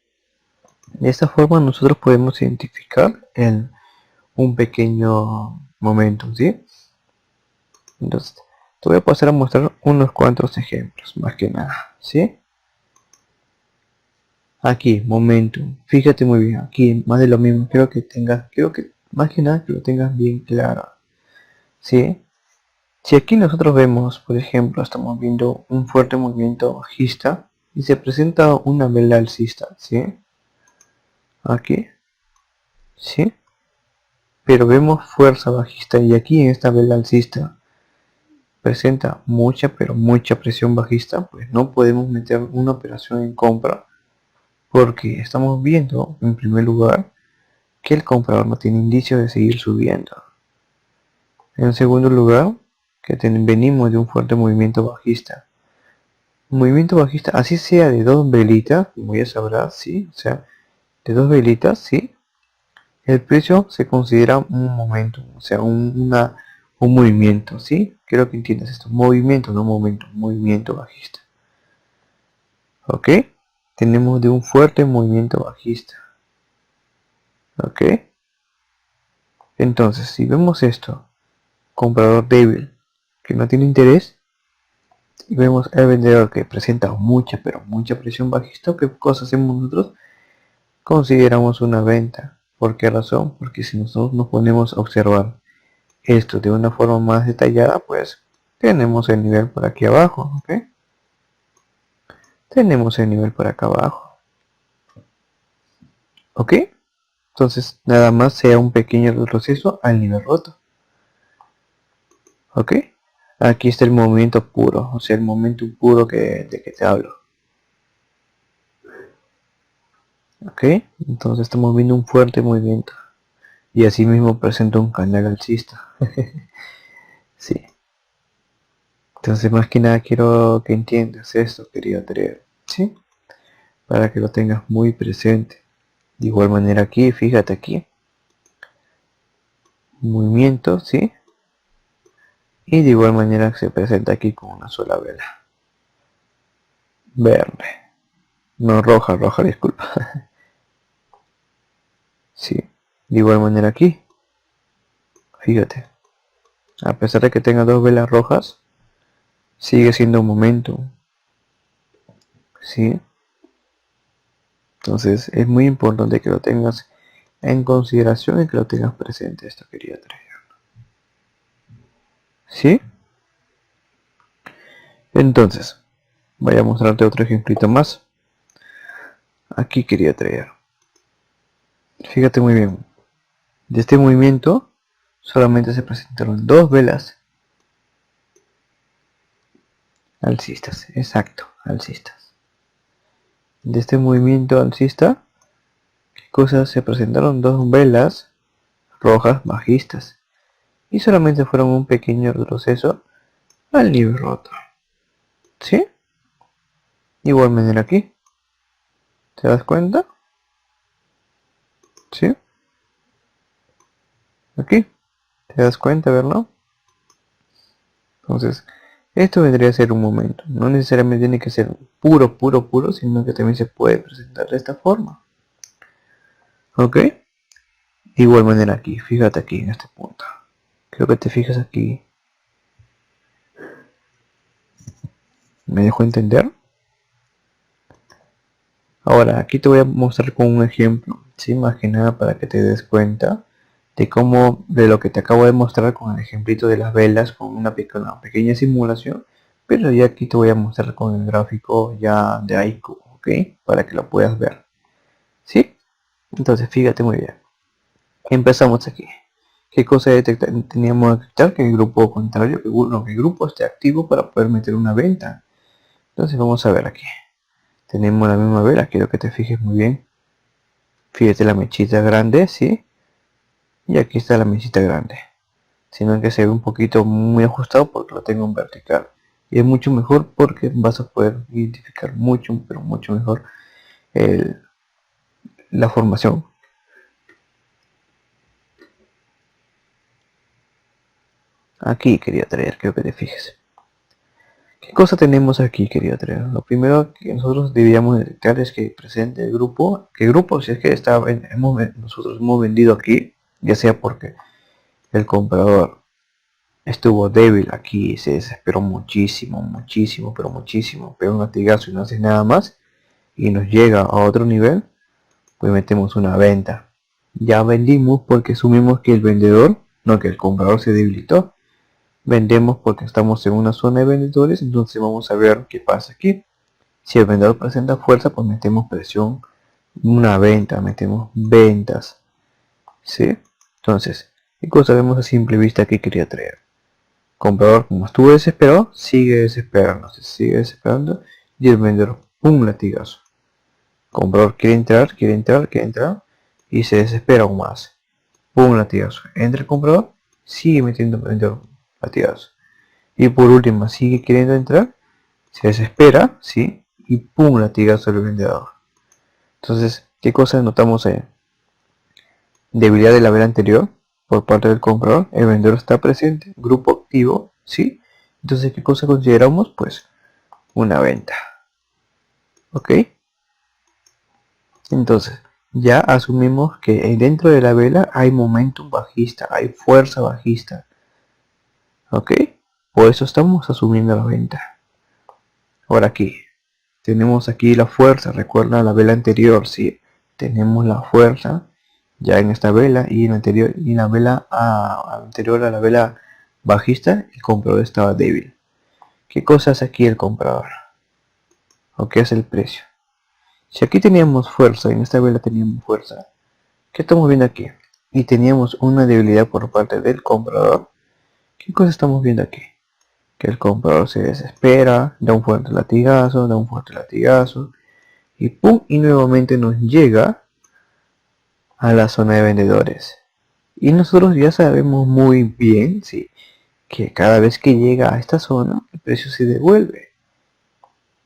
de esta forma nosotros podemos identificar un pequeño momento, ¿sí? Entonces, te voy a pasar a mostrar unos cuantos ejemplos, más que nada, ¿sí? Aquí, momentum. Fíjate muy bien, aquí más de lo mismo. Quiero que más que nada que lo tengas bien claro, ¿sí? Si aquí nosotros vemos, por ejemplo, estamos viendo un fuerte movimiento bajista y se presenta una vela alcista, ¿sí? Aquí, ¿sí? Pero vemos fuerza bajista y aquí en esta vela alcista presenta mucha pero mucha presión bajista, pues no podemos meter una operación en compra porque estamos viendo en primer lugar que el comprador no tiene indicio de seguir subiendo. En segundo lugar, que venimos de un fuerte movimiento bajista. Un movimiento bajista, así sea de dos velitas, como ya sabrás, ¿sí? O sea, de dos velitas, ¿sí? El precio se considera un momento, o sea, un movimiento, ¿sí? Quiero que entiendas esto. Movimiento, no momento, movimiento bajista. ¿Ok? Tenemos de un fuerte movimiento bajista. ¿Ok? Entonces, si vemos esto, comprador débil, que no tiene interés, y vemos el vendedor que presenta mucha, pero mucha presión bajista, ¿qué cosa hacemos nosotros? Consideramos una venta. ¿Por qué razón? Porque si nosotros nos ponemos a observar esto de una forma más detallada, pues tenemos el nivel por aquí abajo, ¿ok? Tenemos el nivel por acá abajo, ¿ok? Entonces nada más sea un pequeño retroceso al nivel roto, ¿ok? Aquí está el movimiento puro, o sea, el momento puro de que te hablo, ¿ok? Entonces estamos viendo un fuerte movimiento y así mismo presenta un canal alcista. Sí. Entonces más que nada quiero que entiendas esto, querido trader, ¿sí? Para que lo tengas muy presente. De igual manera aquí, fíjate aquí, movimiento, ¿sí? Y de igual manera se presenta aquí con una sola vela. Verde. No roja, roja, disculpa. Sí. De igual manera aquí, fíjate. A pesar de que tenga dos velas rojas, sigue siendo un momento, ¿sí? Entonces es muy importante que lo tengas en consideración y que lo tengas presente esto, quería traer. ¿Sí? Entonces, voy a mostrarte otro ejemplito más. Aquí quería traer. Fíjate muy bien. De este movimiento solamente se presentaron dos velas alcistas. Exacto, alcistas. De este movimiento alcista, ¿qué cosas se presentaron? Dos velas rojas bajistas. Y solamente fueron un pequeño retroceso al nivel roto. ¿Sí? De igual manera aquí. ¿Te das cuenta? ¿Sí? Aquí. ¿Te das cuenta, verdad? Entonces, esto vendría a ser un momento. No necesariamente tiene que ser puro, puro, puro, sino que también se puede presentar de esta forma. ¿Ok? De igual manera aquí. Fíjate aquí en este punto. Creo que te fijas aquí. ¿Me dejo entender? Ahora, aquí te voy a mostrar con un ejemplo. ¿Sí? Más que nada para que te des cuenta de cómo, de lo que te acabo de mostrar con el ejemplito de las velas, con una pequeña simulación, pero ya aquí te voy a mostrar con el gráfico ya de IQ, ¿ok? Para que lo puedas ver, ¿sí? Entonces fíjate muy bien. Empezamos aquí. ¿Qué cosa teníamos que detectar? Que el grupo contrario, que el grupo esté activo para poder meter una venta. Entonces vamos a ver aquí. Tenemos la misma vela, quiero que te fijes muy bien. Fíjate la mechita grande, ¿sí? Y aquí está la mechita grande. Sino que se ve un poquito muy ajustado porque lo tengo en vertical. Y es mucho mejor porque vas a poder identificar mucho, pero mucho mejor la formación. Aquí quería traer, quiero que te fijes. ¿Qué cosa tenemos aquí, querido traer? Lo primero que nosotros deberíamos detectar es que presente el grupo. ¿Qué grupo? Si es que nosotros hemos vendido aquí, ya sea porque el comprador estuvo débil aquí, se desesperó muchísimo, muchísimo, pero muchísimo, pegó un latigazo y no hace nada más, y nos llega a otro nivel, pues metemos una venta. Ya vendimos porque asumimos que el vendedor, no que el comprador se debilitó. Vendemos porque estamos en una zona de vendedores, entonces vamos a ver qué pasa aquí. Si el vendedor presenta fuerza, pues metemos presión, una venta, metemos ventas, ¿sí? Entonces, ¿qué cosa vemos a simple vista que quería traer? Comprador, como estuvo desesperado, sigue desesperando, y el vendedor, ¡pum! Latigazo. Comprador quiere entrar, y se desespera aún más. ¡Pum! Latigazo. Entra el comprador, sigue metiendo el vendedor latigazo. Y por último, sigue queriendo entrar, se desespera, ¿sí? Y ¡pum! Latigazo del vendedor. Entonces, ¿qué cosa notamos ahí? Debilidad de la vela anterior por parte del comprador, el vendedor está presente, grupo activo, ¿sí? Entonces, ¿qué cosa consideramos? Pues una venta, ¿ok? Entonces, ya asumimos que dentro de la vela hay momentum bajista, hay fuerza bajista, ¿ok? Por eso estamos asumiendo la venta. Ahora aquí, tenemos aquí la fuerza, recuerda la vela anterior, ¿sí? Tenemos la fuerza ya en esta vela y en la vela anterior a la vela bajista, el comprador estaba débil. ¿Qué cosa hace aquí el comprador? ¿O qué hace el precio? Si aquí teníamos fuerza, en esta vela teníamos fuerza, ¿qué estamos viendo aquí? Y teníamos una debilidad por parte del comprador. ¿Qué cosa estamos viendo aquí? Que el comprador se desespera, da un fuerte latigazo, y pum, y nuevamente nos llega a la zona de vendedores. Y nosotros ya sabemos muy bien, sí, que cada vez que llega a esta zona, el precio se devuelve.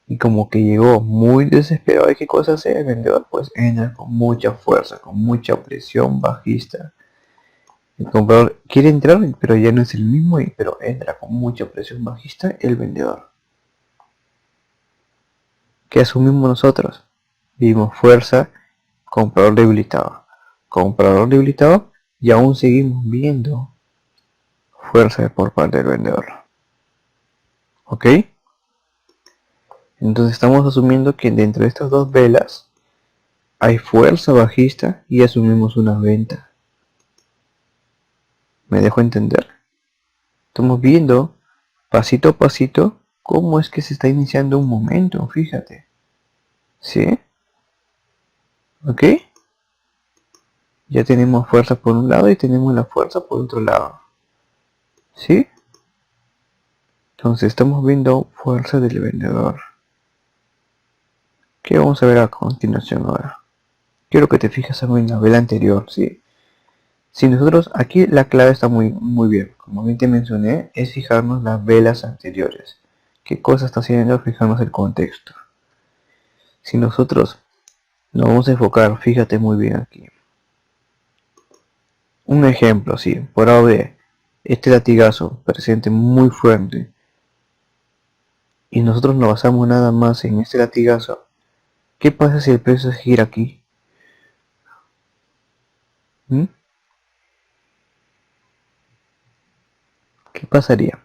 Y como que llegó muy desesperado de qué cosa hace el vendedor, pues entra con mucha fuerza, con mucha presión bajista. El comprador quiere entrar, pero ya no es el mismo, pero entra con mucha presión bajista el vendedor. ¿Qué asumimos nosotros? Vimos fuerza, comprador debilitado. Comprador debilitado y aún seguimos viendo fuerza por parte del vendedor. ¿Ok? Entonces estamos asumiendo que dentro de estas dos velas hay fuerza bajista y asumimos una venta. ¿Me dejo entender? Estamos viendo pasito a pasito cómo es que se está iniciando un momento, fíjate. ¿Sí? ¿Ok? Ya tenemos fuerza por un lado y tenemos la fuerza por otro lado. ¿Sí? Entonces estamos viendo fuerza del vendedor. ¿Qué vamos a ver a continuación ahora? Quiero que te fijes en la vela anterior, ¿sí? Si nosotros, aquí la clave está muy bien, como bien te mencioné, es fijarnos las velas anteriores. ¿Qué cosa está haciendo? Fijarnos el contexto. Si nosotros nos vamos a enfocar, fíjate muy bien aquí. Un ejemplo, sí, por A o B, este latigazo presente muy fuerte, y nosotros nos basamos nada más en este latigazo, ¿qué pasa si el precio se gira aquí? ¿Mm? ¿Qué pasaría?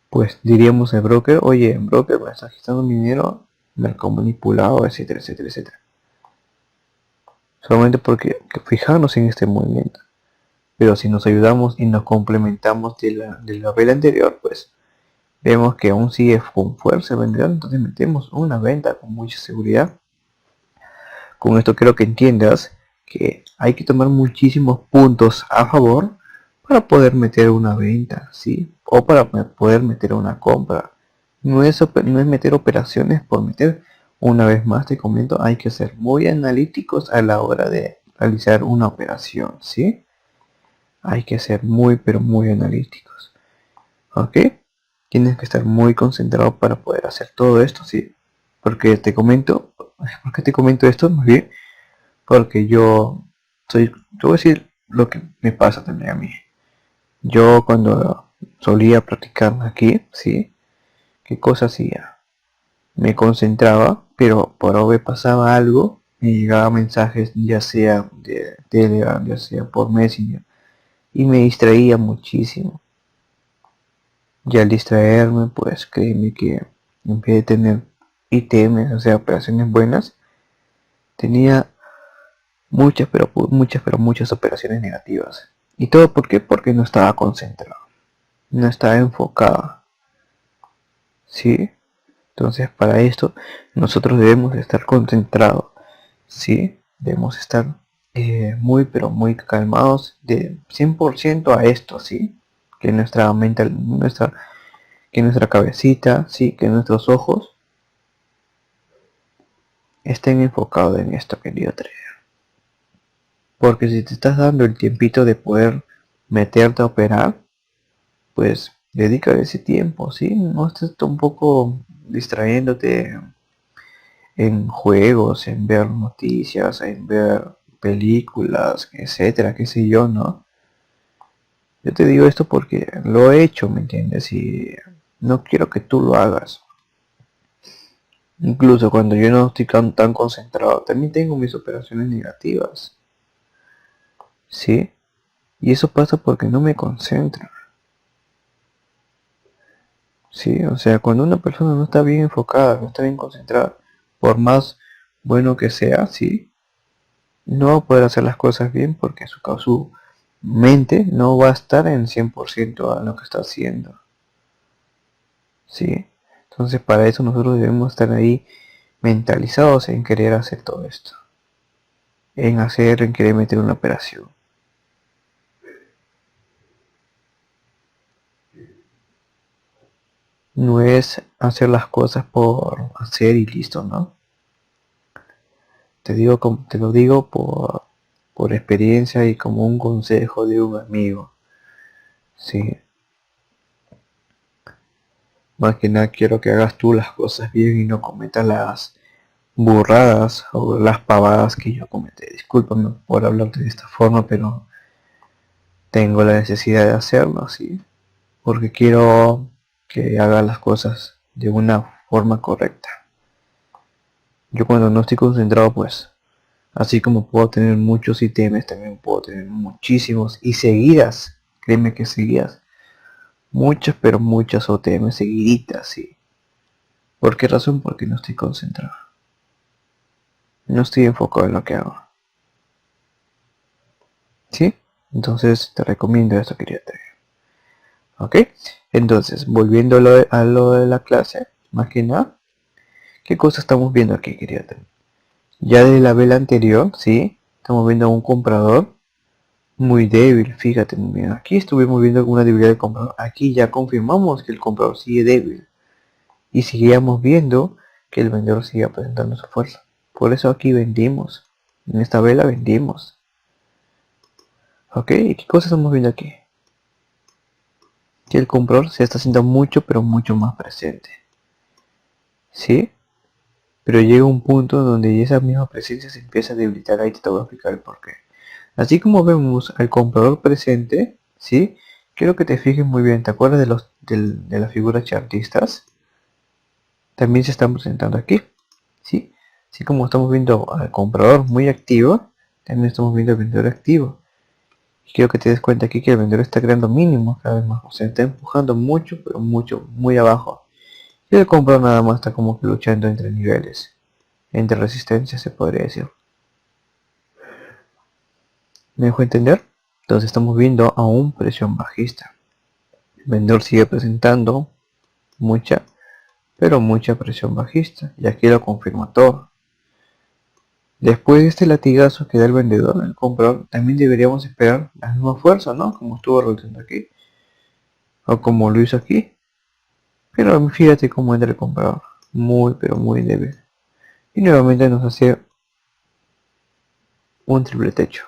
Pues diríamos al broker, oye, broker, me está gastando dinero, mercado manipulado, etcétera, etcétera, etcétera. Solamente porque fijarnos en este movimiento. Pero si nos ayudamos y nos complementamos de la vela anterior, pues vemos que aún sigue con fuerza el vendedor, entonces metemos una venta con mucha seguridad. Con esto quiero que entiendas que hay que tomar muchísimos puntos a favor para poder meter una venta, ¿sí? O para poder meter una compra. No es meter operaciones por meter. Una vez más te comento, hay que ser muy analíticos a la hora de realizar una operación, ¿sí? Hay que ser muy, pero muy analíticos, ¿ok? Tienes que estar muy concentrado para poder hacer todo esto, ¿sí? Porque te comento esto? Muy bien, porque yo soy, te voy a decir lo que me pasa también a mí. Yo cuando solía practicar aquí, ¿sí? ¿Qué cosa hacía? Me concentraba, pero por obvio pasaba algo, me llegaban mensajes ya sea de Telegram, ya sea por Messenger, y me distraía muchísimo. Y al distraerme, pues créeme que en vez de tener ítems, o sea, operaciones buenas, tenía muchas operaciones negativas. ¿Y todo por qué? Porque no estaba concentrado, no estaba enfocado, ¿sí? Entonces para esto nosotros debemos estar concentrados, ¿sí? Debemos estar muy pero muy calmados de 100% a esto, ¿sí? Que nuestra mental, que nuestra cabecita, ¿sí? Que nuestros ojos estén enfocados en esto, querido trader. Porque si te estás dando el tiempito de poder meterte a operar, pues dedica ese tiempo, ¿sí? No estés un poco distrayéndote en juegos, en ver noticias, en ver películas, etcétera, qué sé yo, ¿no? Yo te digo esto porque lo he hecho, ¿me entiendes? Y no quiero que tú lo hagas. Incluso cuando yo no estoy tan concentrado, también tengo mis operaciones negativas, ¿sí? Y eso pasa porque no me concentro, ¿sí? O sea, cuando una persona no está bien enfocada, no está bien concentrada, por más bueno que sea, ¿sí? No va a poder hacer las cosas bien porque su mente no va a estar en 100% a lo que está haciendo, ¿sí? Entonces para eso nosotros debemos estar ahí mentalizados en querer hacer todo esto, en querer meter una operación. No es hacer las cosas por hacer y listo, ¿no? Te lo digo por experiencia y como un consejo de un amigo, ¿sí? Más que nada quiero que hagas tú las cosas bien y no cometas las burradas o las pavadas que yo cometí. Discúlpame por hablarte de esta forma, pero tengo la necesidad de hacerlo así, porque quiero que hagas las cosas de una forma correcta. Yo cuando no estoy concentrado, pues, así como puedo tener muchos ítems, también puedo tener muchísimos y seguidas, créeme que seguidas, muchas pero muchas OTM seguiditas, sí. ¿Por qué razón? Porque no estoy concentrado. No estoy enfocado en lo que hago. ¿Sí? Entonces te recomiendo esto, querido. ¿Ok? Entonces, volviendo a lo de la clase, más que nada, ¿qué cosa estamos viendo aquí, querido? Ya de la vela anterior, ¿sí? Estamos viendo a un comprador muy débil, fíjate muy bien. Aquí estuvimos viendo alguna debilidad del comprador. Aquí ya confirmamos que el comprador sigue débil. Y seguíamos viendo que el vendedor sigue presentando su fuerza. Por eso aquí vendimos. En esta vela vendimos. ¿Ok? ¿Y qué cosa estamos viendo aquí? Que el comprador se está haciendo mucho, pero mucho más presente. ¿Sí? Pero llega un punto donde esa misma presencia se empieza a debilitar. Ahí te voy a explicar el porqué. Así como vemos al comprador presente, ¿sí? Quiero que te fijes muy bien. ¿Te acuerdas de las figuras chartistas? También se están presentando aquí, ¿sí? Así como estamos viendo al comprador muy activo, también estamos viendo al vendedor activo. Y quiero que te des cuenta aquí que el vendedor está creando mínimos cada vez más. O sea, está empujando mucho, pero mucho, muy abajo. Y el comprador nada más está como que luchando entre niveles, entre resistencias se podría decir. ¿Me dejo entender? Entonces estamos viendo a un presión bajista. El vendedor sigue presentando mucha, pero mucha presión bajista. Y aquí lo confirma todo. Después de este latigazo que da el vendedor, el comprador, también deberíamos esperar la misma fuerza, ¿no? Como estuvo realizando aquí. O como lo hizo aquí. Pero fíjate cómo entra el comprador. Muy, pero muy débil. Y nuevamente nos hace un triple techo.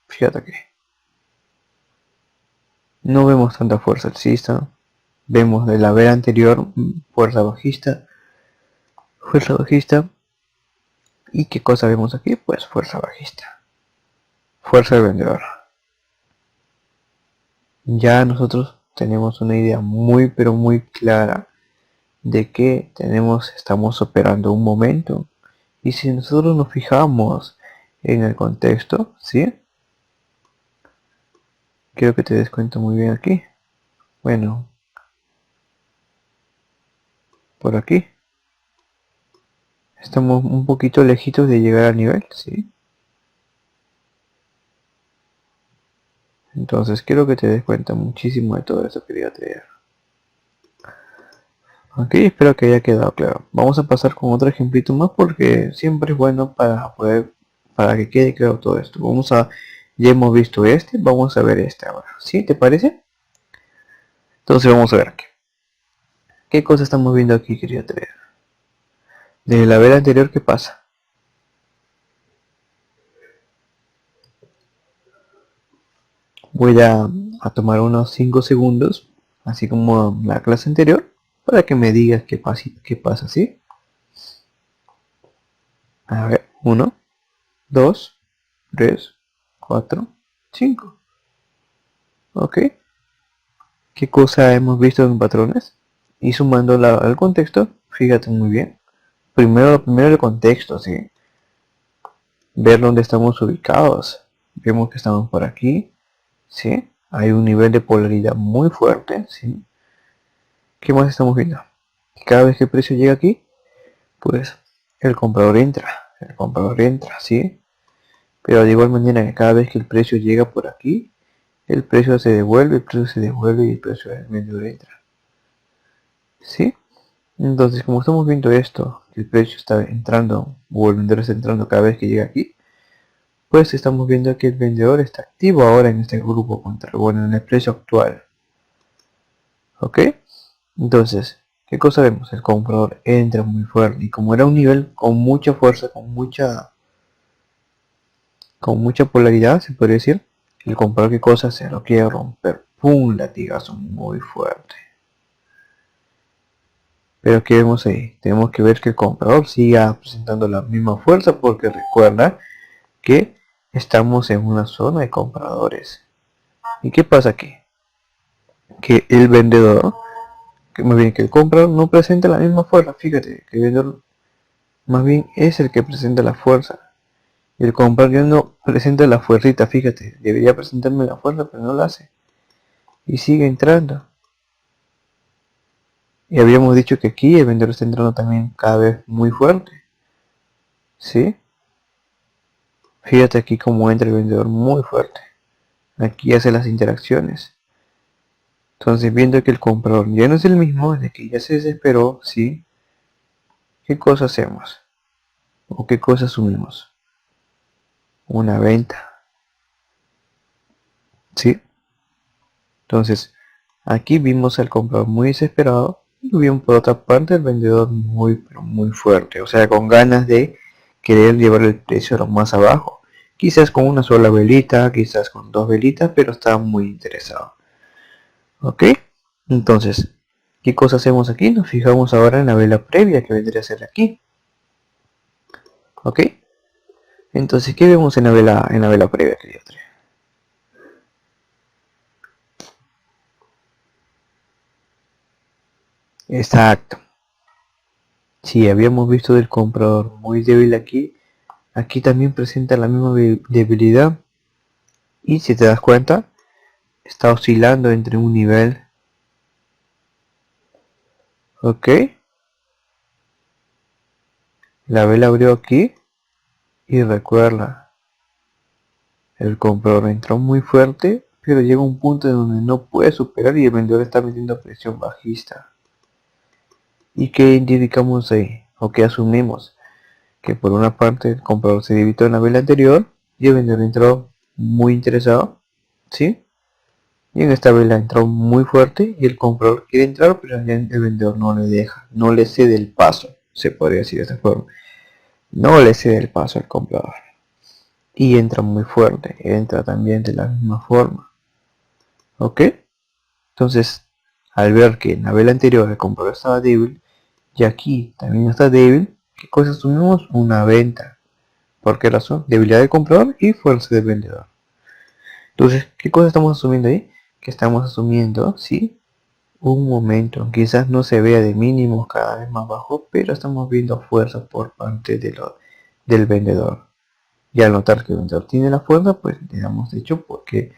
Fíjate aquí. No vemos tanta fuerza alcista. Vemos de la vela anterior fuerza bajista. Fuerza bajista. ¿Y qué cosa vemos aquí? Pues fuerza bajista. Fuerza del vendedor. ya nosotros tenemos una idea muy pero muy clara de que estamos operando un momento. Y si nosotros nos fijamos en el contexto, ¿sí? Quiero que te des cuenta muy bien aquí. Bueno, por aquí. Estamos un poquito lejitos de llegar al nivel, ¿sí? Entonces quiero que te des cuenta muchísimo de todo eso que quería traer. Ok, espero que haya quedado claro. Vamos a pasar con otro ejemplito más porque siempre es bueno para que quede claro todo esto. Ya hemos visto este, vamos a ver este ahora. ¿Sí? ¿Te parece? Entonces vamos a ver aquí. ¿Qué cosa estamos viendo aquí, quería traer? De la vela anterior, ¿qué pasa? Voy a tomar unos 5 segundos, así como la clase anterior, para que me digas qué pasa, ¿sí? A ver, 1, 2, 3, 4, 5. Ok. ¿Qué cosa hemos visto en patrones? Y sumando al contexto, fíjate muy bien. Primero el contexto, ¿sí? Ver dónde estamos ubicados. Vemos que estamos por aquí, ¿sí? Hay un nivel de polaridad muy fuerte, ¿sí? ¿Qué más estamos viendo? Cada vez que el precio llega aquí, pues el comprador entra, ¿sí? Pero de igual manera que cada vez que el precio llega por aquí, el precio se devuelve, el precio se devuelve y el precio del vendedor entra, ¿sí? Entonces, como estamos viendo esto, que el precio está entrando o el vendedor está entrando cada vez que llega aquí, pues estamos viendo que el vendedor está activo ahora en este grupo contra, bueno, en el precio actual. ¿Ok? Entonces, ¿qué cosa vemos? El comprador entra muy fuerte y como era un nivel con mucha fuerza, con mucha polaridad, se podría decir, el comprador qué cosa se lo quiere romper. ¡Pum! Latigazo muy fuerte. Pero ¿qué vemos ahí? Tenemos que ver que el comprador siga presentando la misma fuerza porque recuerda que estamos en una zona de compradores. ¿Y qué pasa aquí? Que el vendedor, que más bien que el comprador no presenta la misma fuerza. Fíjate que el vendedor más bien es el que presenta la fuerza. Y el comprador no presenta la fuercita, fíjate. Debería presentarme la fuerza, pero no la hace. Y sigue entrando. Y habíamos dicho que aquí el vendedor está entrando también cada vez muy fuerte. ¿Sí? Fíjate aquí cómo entra el vendedor muy fuerte. Aquí hace las interacciones. Entonces, viendo que el comprador ya no es el mismo, de que ya se desesperó, ¿sí? ¿Qué cosa hacemos? ¿O qué cosa asumimos? Una venta, ¿sí? Entonces, aquí vimos al comprador muy desesperado y vimos por otra parte el vendedor muy, pero muy fuerte, o sea, con ganas de querer llevar el precio a lo más abajo. Quizás con una sola velita, quizás con dos velitas, pero estaba muy interesado. ¿Ok? Entonces, ¿qué cosa hacemos aquí? Nos fijamos ahora en la vela previa que vendría a ser aquí. ¿Ok? Entonces, ¿qué vemos en la vela previa que yo traía? Exacto. Si habíamos visto del comprador muy débil aquí, aquí también presenta la misma debilidad. Y si te das cuenta, está oscilando entre un nivel. ¿Ok? La vela abrió aquí y recuerda, el comprador entró muy fuerte, pero llega un punto en donde no puede superar y el vendedor está metiendo presión bajista. ¿Y qué identificamos ahí? ¿O qué asumimos? Que por una parte el comprador se debilitó en la vela anterior y el vendedor entró muy interesado, ¿sí? Y en esta vela entró muy fuerte y el comprador quiere entrar, pero el vendedor no le deja, no le cede el paso, se podría decir de esta forma. No le cede el paso al comprador. Y entra muy fuerte, entra también de la misma forma. ¿Ok? Entonces, al ver que en la vela anterior el comprador estaba débil, y aquí también está débil, ¿qué cosa asumimos? Una venta. ¿Por qué razón? Debilidad del comprador y fuerza del vendedor. Entonces, ¿qué cosa estamos asumiendo ahí? que estamos asumiendo, ¿sí? Un momento, quizás no se vea de mínimos cada vez más bajo, pero estamos viendo fuerza por parte del vendedor. Y al notar que el vendedor tiene la fuerza, pues le damos de hecho porque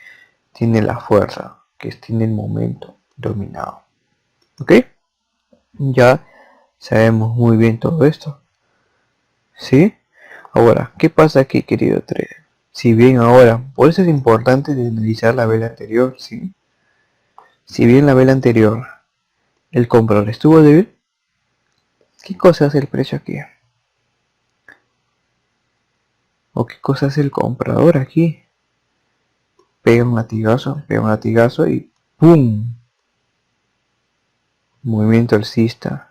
tiene la fuerza, que tiene el momento dominado. ¿Ok? Ya sabemos muy bien todo esto. ¿Sí? Ahora, ¿qué pasa aquí, querido trader? Si bien ahora, por eso es importante de analizar la vela anterior, ¿sí? Si bien la vela anterior, el comprador estuvo débil, ¿qué cosa hace el precio aquí? ¿O qué cosa hace el comprador aquí? Pega un latigazo y ¡pum! Movimiento alcista.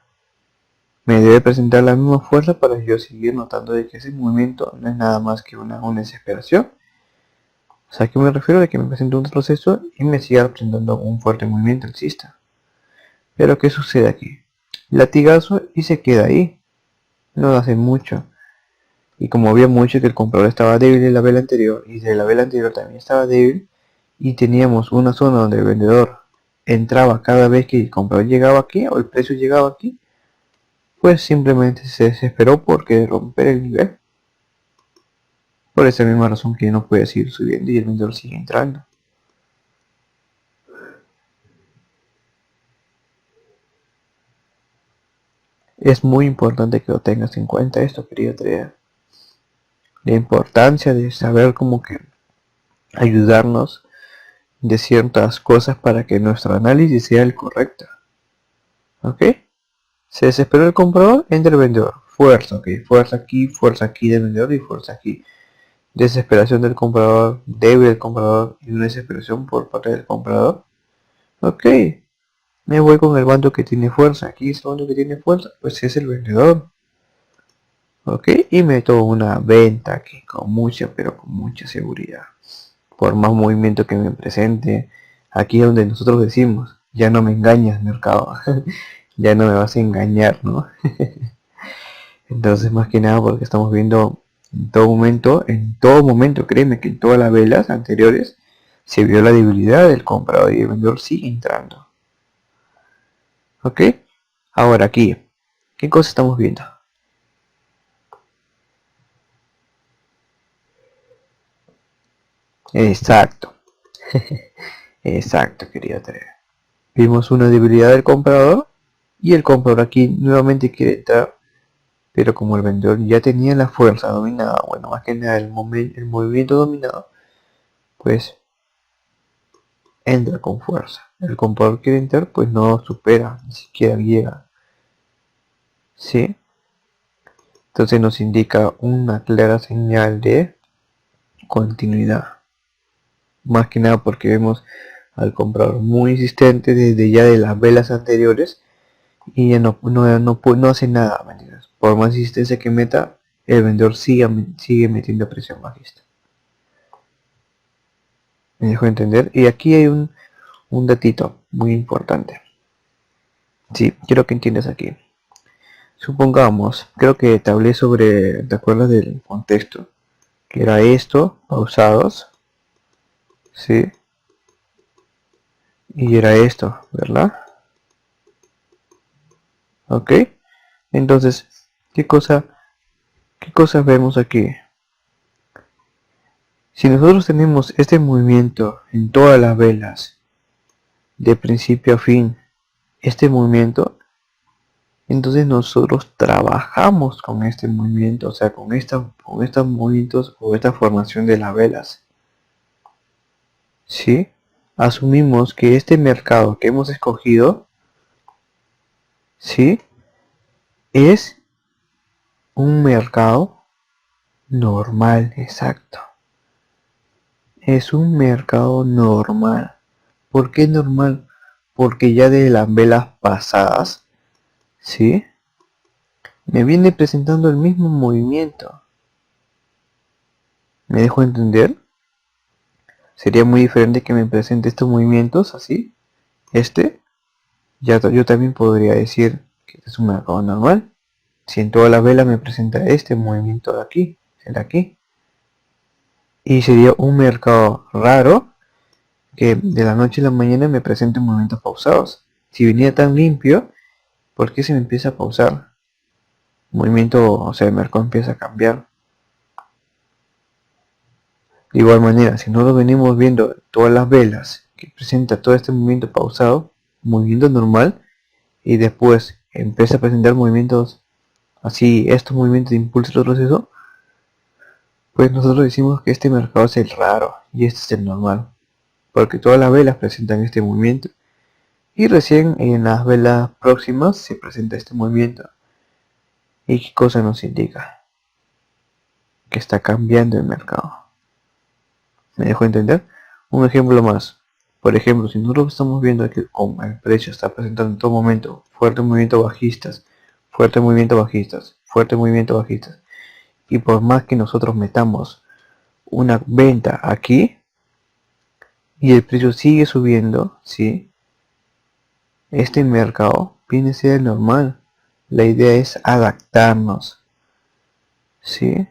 Me debe presentar la misma fuerza para yo seguir notando de que ese movimiento no es nada más que una desesperación. O sea, ¿a qué me refiero? De que me presenta un proceso y me siga presentando un fuerte movimiento alcista. Pero ¿qué sucede aquí? Latigazo y se queda ahí. No hace mucho. Y como había mucho que el comprador estaba débil en la vela anterior y de la vela anterior también estaba débil, y teníamos una zona donde el vendedor entraba cada vez que el comprador llegaba aquí o el precio llegaba aquí, pues simplemente se desesperó porque romper el nivel. Por esa misma razón que no puede seguir subiendo y el vendedor sigue entrando. Es muy importante que lo tengas en cuenta esto, querido trader. La importancia de saber cómo que ayudarnos de ciertas cosas para que nuestro análisis sea el correcto. ¿Ok? Se desesperó el comprador, entra el vendedor. Fuerza, ok. Fuerza aquí del vendedor y fuerza aquí. Desesperación del comprador, débil del comprador y una desesperación por parte del comprador. Ok. Me voy con el bando que tiene fuerza. Aquí es el bando que tiene fuerza, pues es el vendedor. Ok. Y meto una venta aquí con mucha, pero con mucha seguridad. Por más movimiento que me presente, aquí es donde nosotros decimos, ya no me engañas, mercado. Ya no me vas a engañar, ¿no? Entonces, más que nada porque estamos viendo en todo momento, créeme que en todas las velas anteriores se vio la debilidad del comprador y el vendedor sigue entrando. ¿Ok? Ahora aquí, ¿qué cosa estamos viendo? Exacto, exacto, querido trader. Vimos una debilidad del comprador y el comprador aquí nuevamente quiere entrar, pero como el vendedor ya tenía la fuerza dominada, bueno, más que nada el movimiento dominado, pues entra con fuerza. El comprador quiere entrar, pues no supera, ni siquiera llega. ¿Sí? Entonces nos indica una clara señal de continuidad. Más que nada porque vemos al comprador muy insistente desde ya de las velas anteriores y ya no hace nada, ¿me entiendes? Por más insistencia que meta, el vendedor sigue metiendo presión bajista. ¿Me dejo entender? Y aquí hay un datito muy importante. Sí, quiero que entiendas aquí. Supongamos, creo que te hablé sobre, ¿te acuerdas del contexto? Que era esto, pausados, ¿sí? Y era esto, ¿verdad? ¿Ok? Entonces, qué cosas vemos aquí? Si nosotros tenemos este movimiento en todas las velas, de principio a fin, este movimiento, entonces nosotros trabajamos con este movimiento, o sea, con estos movimientos o esta formación de las velas. ¿Sí? Asumimos que este mercado que hemos escogido, ¿sí? Es un mercado normal, exacto. Es un mercado normal. ¿Por qué normal? Porque ya de las velas pasadas, ¿sí? Me viene presentando el mismo movimiento. ¿Me dejo entender? Sería muy diferente que me presente estos movimientos así. Este, yo también podría decir que es un mercado normal. Si en todas las velas me presenta este movimiento de aquí, el de aquí. Y sería un mercado raro que de la noche a la mañana me presenten movimientos pausados. Si venía tan limpio, ¿por qué se me empieza a pausar? Movimiento, o sea, el mercado empieza a cambiar. De igual manera, si no lo venimos viendo todas las velas que presenta todo este movimiento pausado, movimiento normal, y después empieza a presentar movimientos así, estos movimientos de impulso y retroceso, pues nosotros decimos que este mercado es el raro y este es el normal, porque todas las velas presentan este movimiento y recién en las velas próximas se presenta este movimiento. ¿Y qué cosa nos indica? Que está cambiando el mercado. ¿Me dejo entender? Un ejemplo más. Por ejemplo, si nosotros estamos viendo que como el precio está presentando en todo momento fuerte movimiento bajistas, fuerte movimiento bajistas, fuerte movimiento bajistas, y por más que nosotros metamos una venta aquí y el precio sigue subiendo, ¿sí? Este mercado viene a ser el normal. La idea es adaptarnos, ¿sí?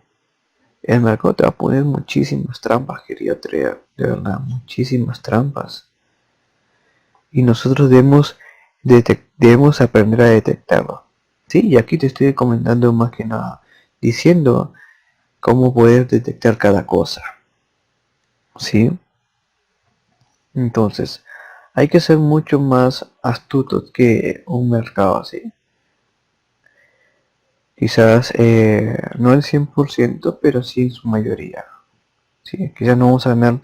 El mercado te va a poner muchísimas trampas, querido trader, de verdad, muchísimas trampas. Y nosotros debemos aprender a detectarlo. ¿Sí? Y aquí te estoy comentando más que nada, diciendo cómo poder detectar cada cosa. ¿Sí? Entonces, hay que ser mucho más astutos que un mercado así. Quizás no el 100%, pero sí en su mayoría. ¿Sí? Quizás no vamos a ganar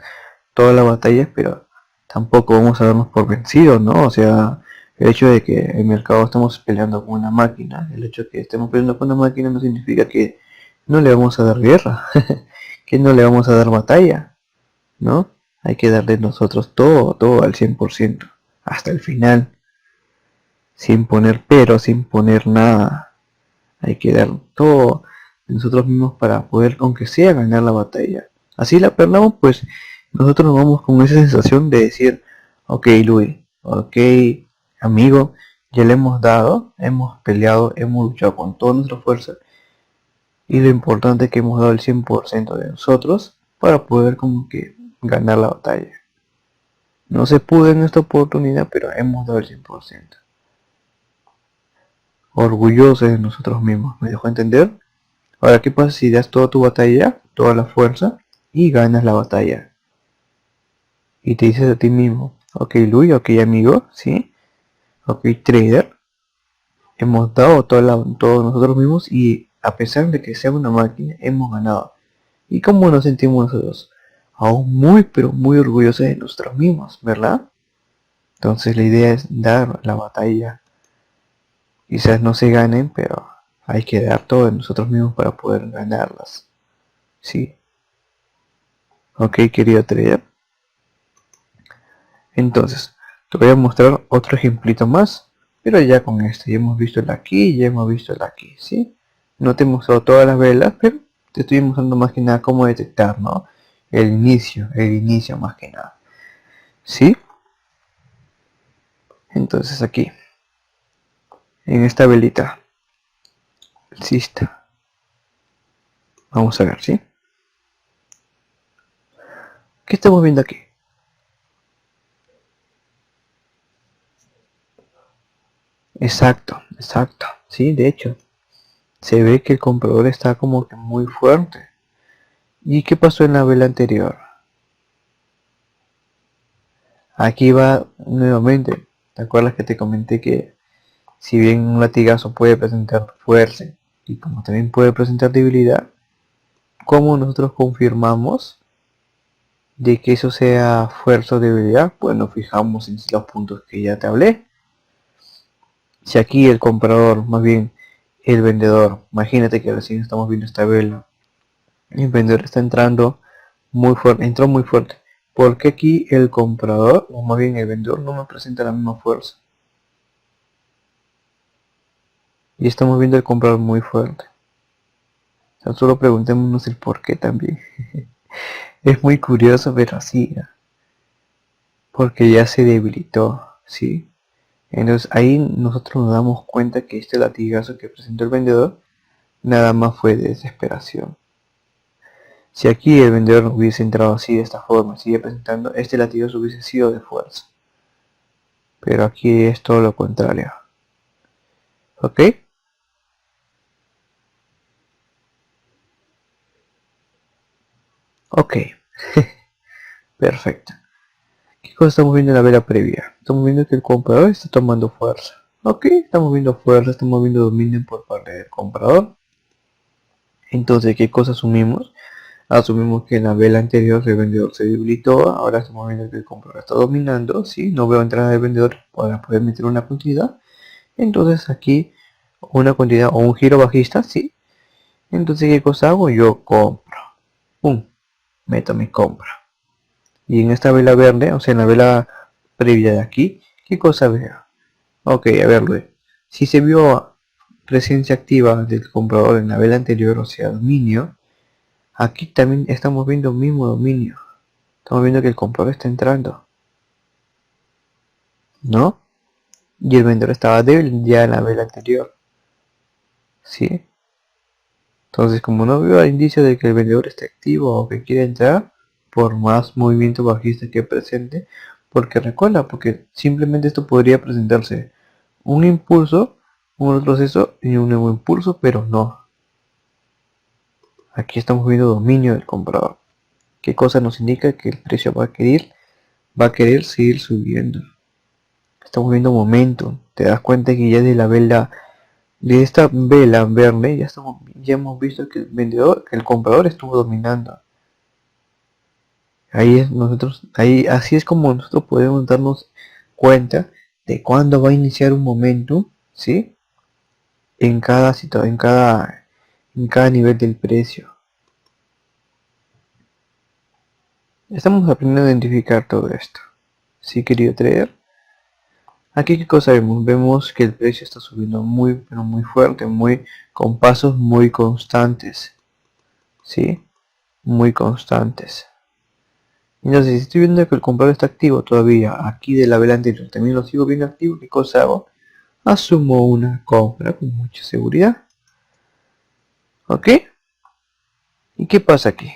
toda la batalla, pero tampoco vamos a darnos por vencidos, ¿no? O sea, el hecho de que el mercado estemos peleando con una máquina, el hecho de que estemos peleando con una máquina no significa que no le vamos a dar guerra, que no le vamos a dar batalla, ¿no? Hay que darle nosotros todo al 100%, hasta el final, sin poner pero, sin poner nada. Hay que dar todo de nosotros mismos para poder, aunque sea, ganar la batalla. Así la perdamos, pues nosotros nos vamos con esa sensación de decir, ok Luis, ok amigo, ya le hemos dado, hemos peleado, hemos luchado con toda nuestra fuerza y lo importante es que hemos dado el 100% de nosotros para poder como que ganar la batalla. No se pudo en esta oportunidad, pero hemos dado el 100%. Orgullosos de nosotros mismos, ¿me dejó entender? Ahora, ¿qué pasa si das toda tu batalla, toda la fuerza y ganas la batalla? Y te dices a ti mismo, ok Luis, ok amigo, ¿sí? Ok trader, hemos dado todo nosotros mismos y a pesar de que sea una máquina, hemos ganado. ¿Y cómo nos sentimos nosotros? Aún muy, pero muy orgullosos de nosotros mismos, ¿verdad? Entonces la idea es dar la batalla. Quizás no se ganen, pero hay que dar todo de nosotros mismos para poder ganarlas. ¿Sí? Ok, querido trader. Entonces, te voy a mostrar otro ejemplito más, pero ya con esto, ya hemos visto el aquí, ya hemos visto el aquí, ¿sí? No te he mostrado todas las velas, pero te estoy mostrando más que nada cómo detectar, ¿no? El inicio más que nada, ¿sí? Entonces aquí, en esta velita, alcista, vamos a ver, ¿sí? ¿Qué estamos viendo aquí? Exacto, exacto, sí, de hecho, se ve que el comprador está como que muy fuerte. ¿Y qué pasó en la vela anterior? Aquí va nuevamente. ¿Te acuerdas que te comenté que si bien un latigazo puede presentar fuerza y como también puede presentar debilidad, cómo nosotros confirmamos de que eso sea fuerza o debilidad? Pues nos fijamos en los puntos que ya te hablé. Si aquí el comprador, más bien el vendedor, imagínate que recién estamos viendo esta vela, el vendedor está entrando muy fuerte, entró muy fuerte. Porque aquí el comprador, o más bien el vendedor, no me presenta la misma fuerza? Y estamos viendo el comprador muy fuerte. O sea, solo preguntémonos el por qué también. Es muy curioso, pero así, porque ya se debilitó, ¿sí? Entonces ahí nosotros nos damos cuenta que este latigazo que presentó el vendedor nada más fue de desesperación. Si aquí el vendedor hubiese entrado así de esta forma, sigue presentando, este latigazo hubiese sido de fuerza. Pero aquí es todo lo contrario. ¿Ok? Ok. Perfecto. ¿Qué cosa estamos viendo en la vela previa? Estamos viendo que el comprador está tomando fuerza. Ok, estamos viendo fuerza, estamos viendo dominio por parte del comprador. Entonces, ¿qué cosa asumimos? Asumimos que en la vela anterior el vendedor se debilitó, ahora estamos viendo que el comprador está dominando, ¿sí? No veo entrada del vendedor para poder meter una cantidad. Entonces aquí una cantidad o un giro bajista, ¿sí? Entonces, ¿qué cosa hago? Yo compro. ¡Pum! Meto mi compra. Y en esta vela verde, o sea, en la vela previa de aquí, ¿qué cosa veo? Ok, a ver, Luis. Si se vio presencia activa del comprador en la vela anterior, o sea, dominio, aquí también estamos viendo el mismo dominio. Estamos viendo que el comprador está entrando, ¿no? Y el vendedor estaba débil ya en la vela anterior, ¿sí? Entonces, como no veo el indicio de que el vendedor esté activo o que quiere entrar, por más movimiento bajista que presente, porque recuerda, porque simplemente esto podría presentarse un impulso, un retroceso y un nuevo impulso, pero no. Aquí estamos viendo dominio del comprador. ¿Qué cosa nos indica? Que el precio va a querer seguir subiendo. Estamos viendo momentum. Te das cuenta que ya de la vela, de esta vela verde, ya hemos visto que el vendedor, que el comprador estuvo dominando. Así es como nosotros podemos darnos cuenta de cuándo va a iniciar un momentum, ¿sí? En cada situación, en cada nivel del precio. Estamos aprendiendo a identificar todo esto. ¿Sí, querido trader? Aquí qué cosa vemos, vemos que el precio está subiendo muy pero muy fuerte, con pasos muy constantes, ¿sí? Muy constantes. Entonces, si estoy viendo que el comprador está activo todavía, aquí de la vela anterior, también lo sigo viendo activo, ¿qué cosa hago? Asumo una compra con mucha seguridad, ¿ok? ¿Y qué pasa aquí?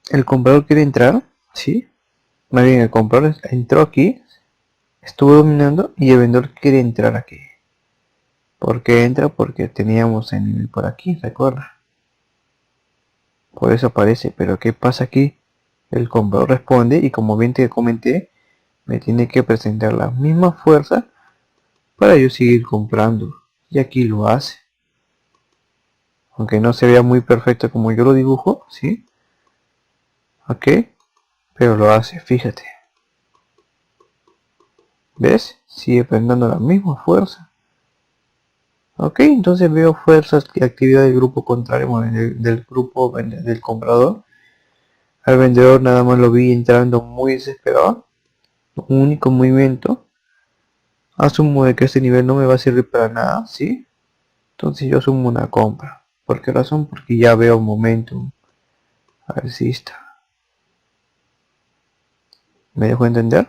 El comprador quiere entrar, ¿sí? Más bien el comprador entró aquí, estuvo dominando y el vendedor quiere entrar aquí. ¿Por qué entra? Porque teníamos el nivel por aquí, recuerda. Por eso aparece, pero ¿qué pasa aquí? El comprador responde y como bien te comenté, me tiene que presentar la misma fuerza para yo seguir comprando. Y aquí lo hace. Aunque no se vea muy perfecto como yo lo dibujo, ¿sí? ¿Ok? Pero lo hace, fíjate. ¿Ves? Sigue prestando la misma fuerza. Ok, entonces veo fuerzas y actividad del grupo contrario, bueno, del grupo del comprador. Al vendedor nada más lo vi entrando muy desesperado. Un único movimiento. Asumo de que este nivel no me va a servir para nada, ¿sí? Entonces yo asumo una compra. ¿Por qué razón? Porque ya veo momentum alcista. ¿Me dejo entender?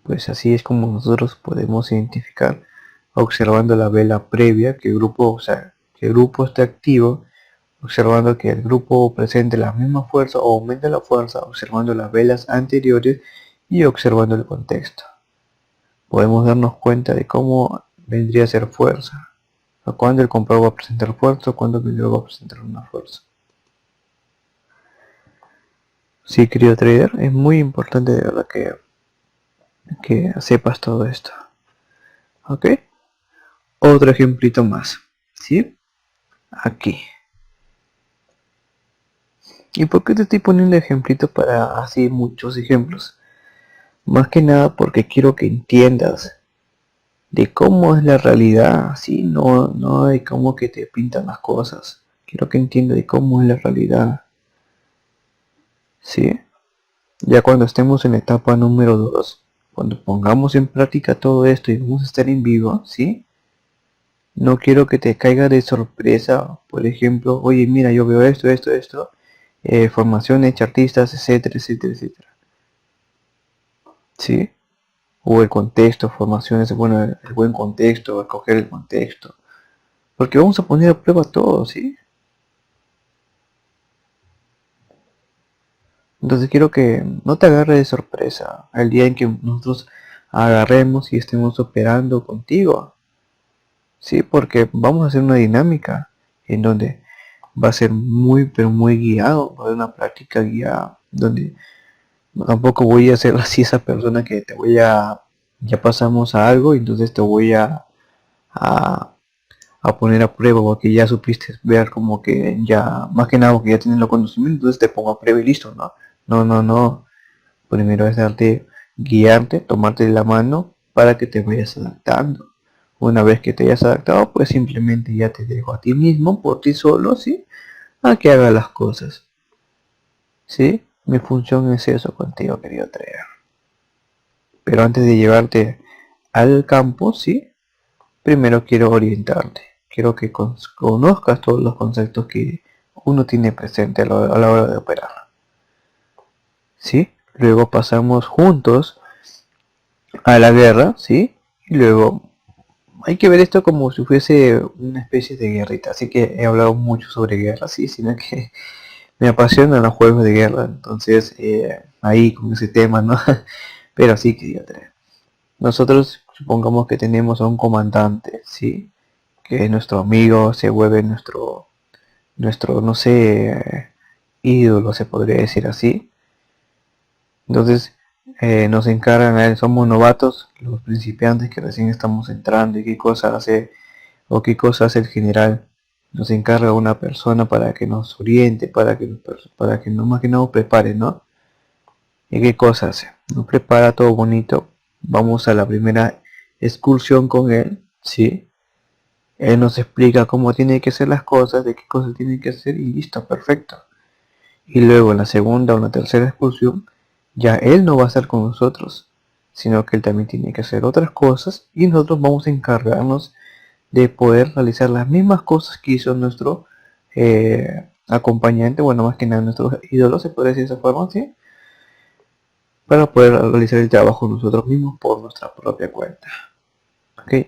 Pues así es como nosotros podemos identificar observando la vela previa que el grupo, o sea, que el grupo esté activo, observando que el grupo presente la misma fuerza o aumente la fuerza, observando las velas anteriores y observando el contexto. Podemos darnos cuenta de cómo vendría a ser fuerza, o cuándo el comprador va a presentar fuerza o cuándo el vendedor va a presentar una fuerza. Sí, querido trader, es muy importante de verdad que sepas todo esto. ¿Ok? Otro ejemplito más. ¿Sí? Aquí. ¿Y por qué te estoy poniendo ejemplitos para así muchos ejemplos? Más que nada porque quiero que entiendas de cómo es la realidad, ¿sí? No de cómo que te pintan las cosas. Quiero que entiendas de cómo es la realidad, ¿sí? Ya cuando estemos en la etapa número 2, cuando pongamos en práctica todo esto y vamos a estar en vivo, ¿sí? No quiero que te caiga de sorpresa, por ejemplo, oye, mira, yo veo esto, formaciones, chartistas, etcétera, etcétera, etcétera. ¿Sí? O el contexto, formaciones, bueno, el buen contexto, escoger el contexto. Porque vamos a poner a prueba todo, ¿sí? Entonces quiero que no te agarre de sorpresa el día en que nosotros agarremos y estemos operando contigo, ¿sí? Porque vamos a hacer una dinámica en donde va a ser muy, pero muy guiado, va a haber una práctica guiada, donde tampoco voy a ser así esa persona que te voy ya pasamos a algo y entonces te voy a, a poner a prueba porque ya supiste ver como que ya, más que nada porque ya tienes los conocimientos, entonces te pongo a prueba y listo, ¿no? No, no, no. Primero es darte, guiarte, tomarte de la mano para que te vayas adaptando. Una vez que te hayas adaptado, pues simplemente ya te dejo a ti mismo, por ti solo, ¿sí? A que haga las cosas. ¿Sí? Mi función es eso contigo, querido traer. Pero antes de llevarte al campo, ¿sí? Primero quiero orientarte. Quiero que conozcas todos los conceptos que uno tiene presente a la hora de operar. ¿Sí? Luego pasamos juntos a la guerra, ¿sí? Y luego hay que ver esto como si fuese una especie de guerrita. Así que he hablado mucho sobre guerra, sí, sino que me apasionan los juegos de guerra. Entonces, ahí con ese tema, ¿no? Pero sí, quería traer. Nosotros supongamos que tenemos a un comandante, ¿sí? Que es nuestro amigo, se vuelve nuestro, no sé, ídolo, se podría decir así. Entonces, nos encargan a él, somos novatos, los principiantes que recién estamos entrando y qué cosa hace o qué cosa hace el general. Nos encarga una persona para que nos oriente, para que no más que nada nos prepare, ¿no? ¿Y qué cosa hace? Nos prepara todo bonito. Vamos a la primera excursión con él, ¿sí? Él nos explica cómo tiene que hacer las cosas, de qué cosas tiene que hacer y listo, perfecto. Y luego en la segunda o la tercera excursión, ya él no va a estar con nosotros, sino que él también tiene que hacer otras cosas y nosotros vamos a encargarnos de poder realizar las mismas cosas que hizo nuestro acompañante, bueno, más que nada nuestro ídolo, se puede decir de esa forma, ¿sí? Para poder realizar el trabajo nosotros mismos por nuestra propia cuenta. ¿Ok?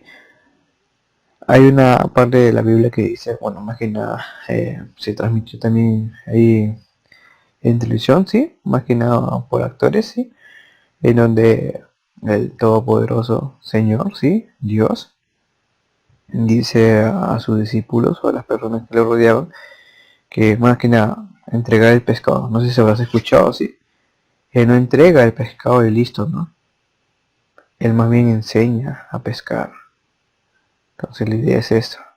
Hay una parte de la Biblia que dice, bueno, más que nada se transmitió también ahí en televisión, sí, más que nada por actores, sí, en donde el todopoderoso Señor, sí, Dios, dice a sus discípulos o a las personas que le rodeaban que más que nada entregar el pescado. No sé si habrás escuchado, sí. Él no entrega el pescado y listo, ¿no? Él más bien enseña a pescar. Entonces la idea es esta.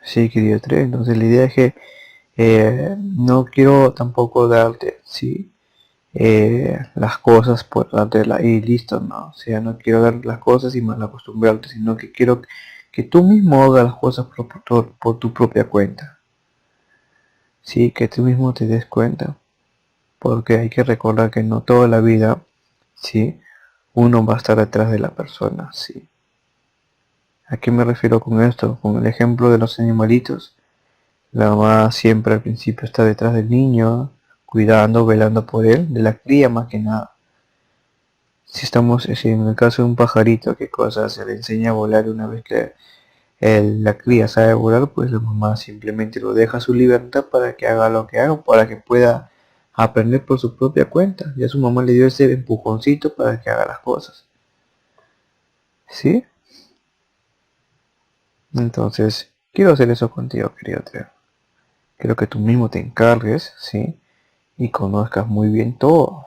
Sí, querido Tre. Entonces la idea es que no quiero tampoco darte, sí, las cosas por dártela y listo, ¿no? O sea, no quiero dar las cosas y mal acostumbrarte, sino que quiero que tú mismo hagas las cosas por tu propia cuenta. Sí, que tú mismo te des cuenta. Porque hay que recordar que no toda la vida, sí, uno va a estar detrás de la persona, sí. ¿A qué me refiero con esto? Con el ejemplo de los animalitos. La mamá siempre al principio está detrás del niño, cuidando, velando por él, de la cría más que nada. Si en el caso de un pajarito, ¿qué cosa? Se le enseña a volar una vez que la cría sabe volar, pues la mamá simplemente lo deja a su libertad para que haga lo que haga, para que pueda aprender por su propia cuenta. Ya su mamá le dio ese empujoncito para que haga las cosas. ¿Sí? Entonces, quiero hacer eso contigo, querido Teo. Quiero que tú mismo te encargues, ¿sí? Y conozcas muy bien todo.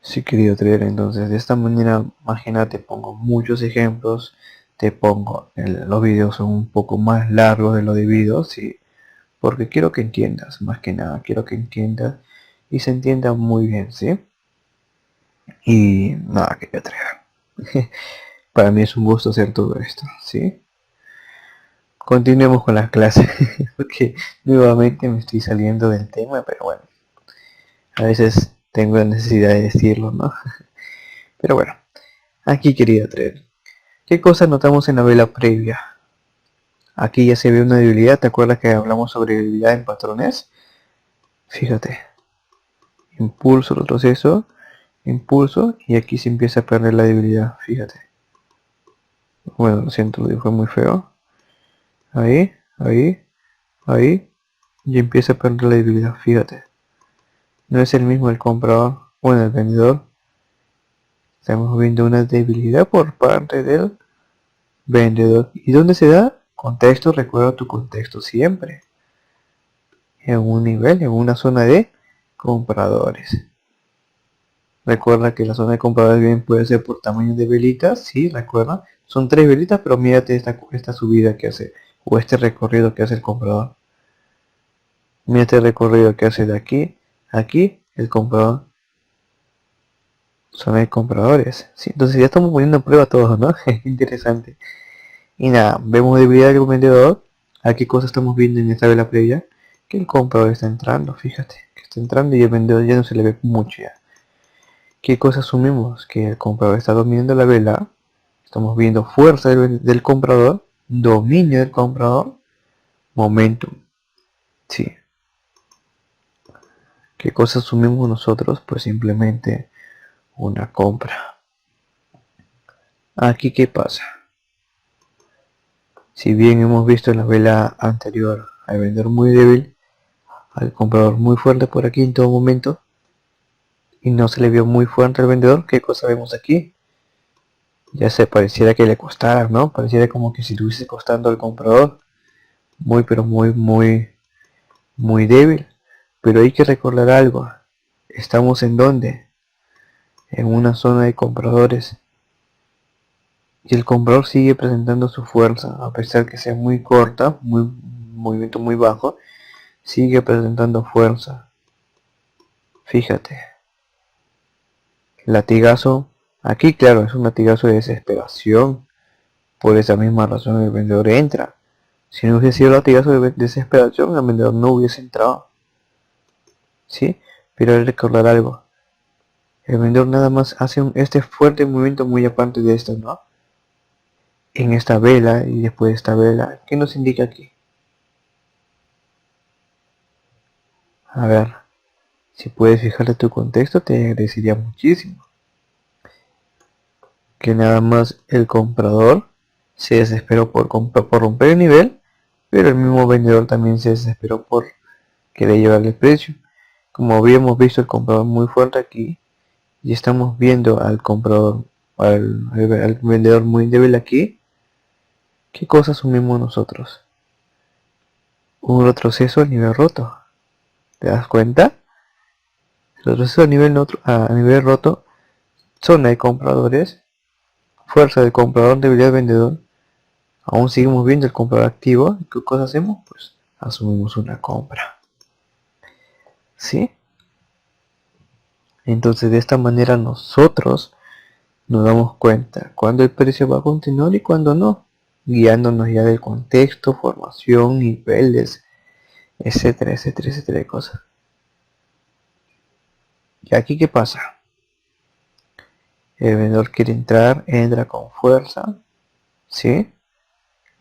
Sí, querido Trevor, entonces de esta manera, imagínate, pongo muchos ejemplos, te pongo, los videos son un poco más largos de lo debido, sí, porque quiero que entiendas, más que nada, quiero que entiendas y se entienda muy bien, ¿sí? Y nada, querido Trevor, para mí es un gusto hacer todo esto, ¿sí? Continuemos con las clases, porque nuevamente me estoy saliendo del tema, pero bueno, a veces tengo la necesidad de decirlo, ¿no? Pero bueno, aquí querido Trevor. ¿Qué cosas notamos en la vela previa? Aquí ya se ve una debilidad, ¿te acuerdas que hablamos sobre debilidad en patrones? Fíjate, impulso, retroceso, impulso y aquí se empieza a perder la debilidad, fíjate. Bueno, lo siento, lo dibujé muy feo. Ahí, ahí, ahí. Y empieza a perder la debilidad, fíjate. No es el mismo el comprador, bueno, el vendedor. Estamos viendo una debilidad por parte del vendedor. ¿Y dónde se da? Contexto, recuerda tu contexto siempre. En un nivel, en una zona de compradores. Recuerda que la zona de compradores bien puede ser por tamaño de velitas, sí, recuerda. Son 3 velitas, pero mírate esta subida que hace, o este recorrido que hace el comprador. Mírate el recorrido que hace de aquí a aquí el comprador. Zona de compradores. Sí, entonces ya estamos poniendo a prueba todos, ¿no? Interesante. Y nada, vemos debilidad del vendedor. Aquí cosa estamos viendo en esta vela previa. Que el comprador está entrando, fíjate. Que está entrando y el vendedor ya no se le ve mucho ya. ¿Qué cosa asumimos? Que el comprador está dominando la vela. Estamos viendo fuerza del comprador. Dominio del comprador. Momentum. Sí. ¿Qué cosa asumimos nosotros? Pues simplemente una compra. Aquí, ¿qué pasa? Si bien hemos visto en la vela anterior al vendedor muy débil, al comprador muy fuerte por aquí en todo momento, y no se le vio muy fuerte al vendedor, ¿qué cosa vemos aquí? Ya se pareciera que le costara, ¿no? Pareciera como que si le estuviese costando al comprador, muy pero muy débil. Pero hay que recordar algo, estamos en donde, en una zona de compradores, y el comprador sigue presentando su fuerza, a pesar que sea muy corta, movimiento muy bajo, sigue presentando fuerza. Fíjate, latigazo, aquí claro es un latigazo de desesperación, por esa misma razón el vendedor entra. Si no hubiese sido latigazo de desesperación, el vendedor no hubiese entrado. ¿Sí? Pero hay que recordar algo, el vendedor nada más hace este fuerte movimiento muy aparte de esto, ¿no? En esta vela y después de esta vela, ¿qué nos indica aquí? A ver, si puedes fijarte tu contexto, te agradecería muchísimo. Que nada más el comprador se desesperó por romper el nivel, pero el mismo vendedor también se desesperó por querer llevar el precio. Como habíamos visto el comprador muy fuerte aquí, y estamos viendo al comprador, al vendedor muy débil aquí, ¿qué cosa asumimos nosotros? Un retroceso a nivel roto. ¿Te das cuenta? Retroceso a nivel roto, zona de compradores, fuerza del comprador, debilidad del vendedor. Aún seguimos viendo el comprador activo. ¿Qué cosa hacemos? Pues asumimos una compra. ¿Sí? Entonces de esta manera nosotros nos damos cuenta cuando el precio va a continuar y cuando no, guiándonos ya del contexto, formación, niveles, etcétera, etcétera, etcétera de cosas. ¿Y aquí qué pasa? El vendedor quiere entrar, entra con fuerza, ¿sí?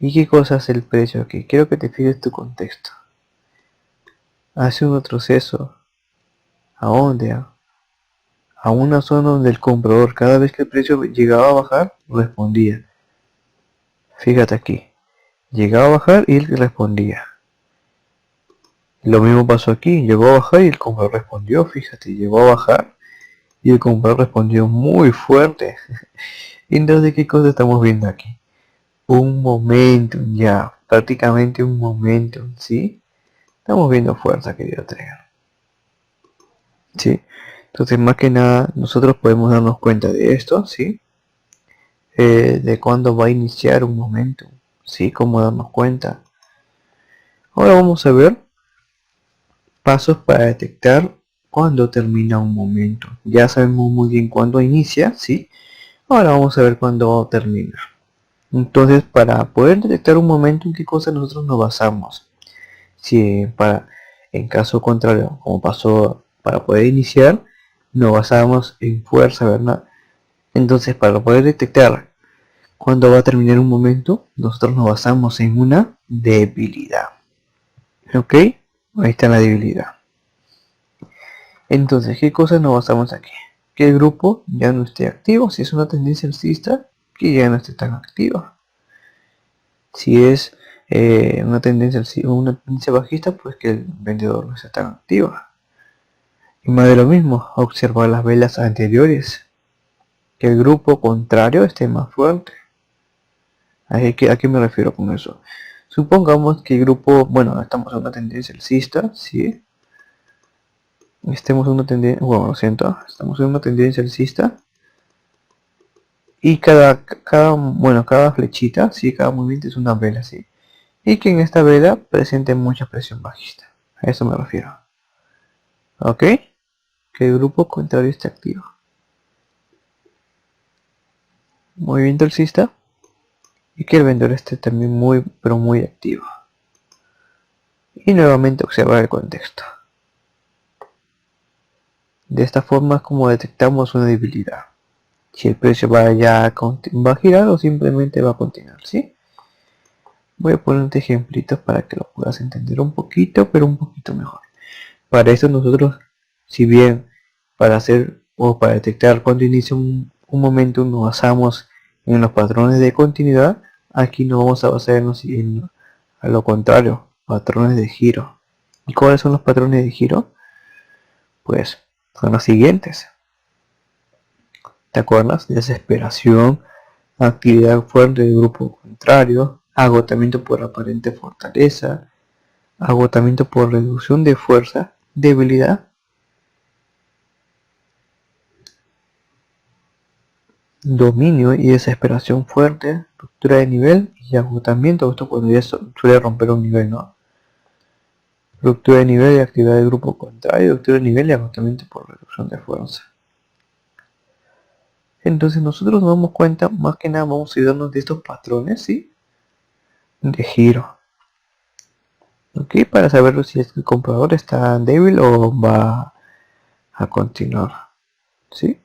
¿Y qué cosa hace el precio aquí? Quiero que te fijes tu contexto. Hace un retroceso. ¿A dónde? A una zona donde el comprador, cada vez que el precio llegaba a bajar, respondía. Fíjate aquí. Llegaba a bajar y él respondía. Lo mismo pasó aquí. Llegó a bajar y el comprador respondió. Fíjate, llegó a bajar y el comprador respondió muy fuerte. Entonces, ¿qué cosa estamos viendo aquí? Un momentum ya. Prácticamente un momentum, ¿sí? Estamos viendo fuerza, querido trader. ¿Sí? Entonces, más que nada, nosotros podemos darnos cuenta de esto, ¿sí? De cuándo va a iniciar un momentum, ¿sí? Cómo darnos cuenta. Ahora vamos a ver pasos para detectar cuándo termina un momento. Ya sabemos muy bien cuándo inicia, ¿sí? Ahora vamos a ver cuándo termina. Entonces, para poder detectar un momento, ¿en qué cosa nosotros nos basamos? Si en caso contrario, como pasó para poder iniciar, nos basamos en fuerza, ¿verdad? Entonces, para poder detectar cuándo va a terminar un momento, nosotros nos basamos en una debilidad. ¿Ok? Ahí está la debilidad. Entonces, ¿qué cosas nos basamos aquí? Que el grupo ya no esté activo, si es una tendencia alcista, que ya no esté tan activa. Si es una tendencia bajista, pues que el vendedor no está tan activa. Y más de lo mismo, observar las velas anteriores, que el grupo contrario esté más fuerte. ¿A qué me refiero con eso? Supongamos que el grupo, bueno, estamos en una tendencia alcista, ¿sí? Estamos en una tendencia, bueno, lo siento, estamos en una tendencia alcista. Y cada flechita, ¿sí? Cada movimiento es una vela, ¿sí? Y que en esta vela presente mucha presión bajista. A eso me refiero. ¿Ok? Que el grupo contrario esté activo. Movimiento alcista. Y que el vendedor esté también muy, pero muy activo. Y nuevamente observar el contexto. De esta forma es como detectamos una debilidad. Si el precio va a girar o simplemente va a continuar, ¿sí? Voy a ponerte ejemplitos para que lo puedas entender un poquito, pero un poquito mejor. Para eso nosotros, si bien para hacer o para detectar cuando inicia un momento nos basamos en los patrones de continuidad, aquí nos vamos a basar a lo contrario, patrones de giro. ¿Y cuáles son los patrones de giro? Pues son los siguientes. ¿Te acuerdas? Desesperación, actividad fuerte del grupo contrario, agotamiento por aparente fortaleza, agotamiento por reducción de fuerza, debilidad, dominio y desesperación fuerte, ruptura de nivel y agotamiento. Esto cuando ya suele romper un nivel, ¿no? Ruptura de nivel y actividad del grupo contrario, ruptura de nivel y agotamiento por reducción de fuerza. Entonces nosotros nos damos cuenta, más que nada vamos a ayudarnos de estos patrones, ¿sí? De giro. ¿Ok? Para saber si es que el comprador está débil o va a continuar, ¿sí?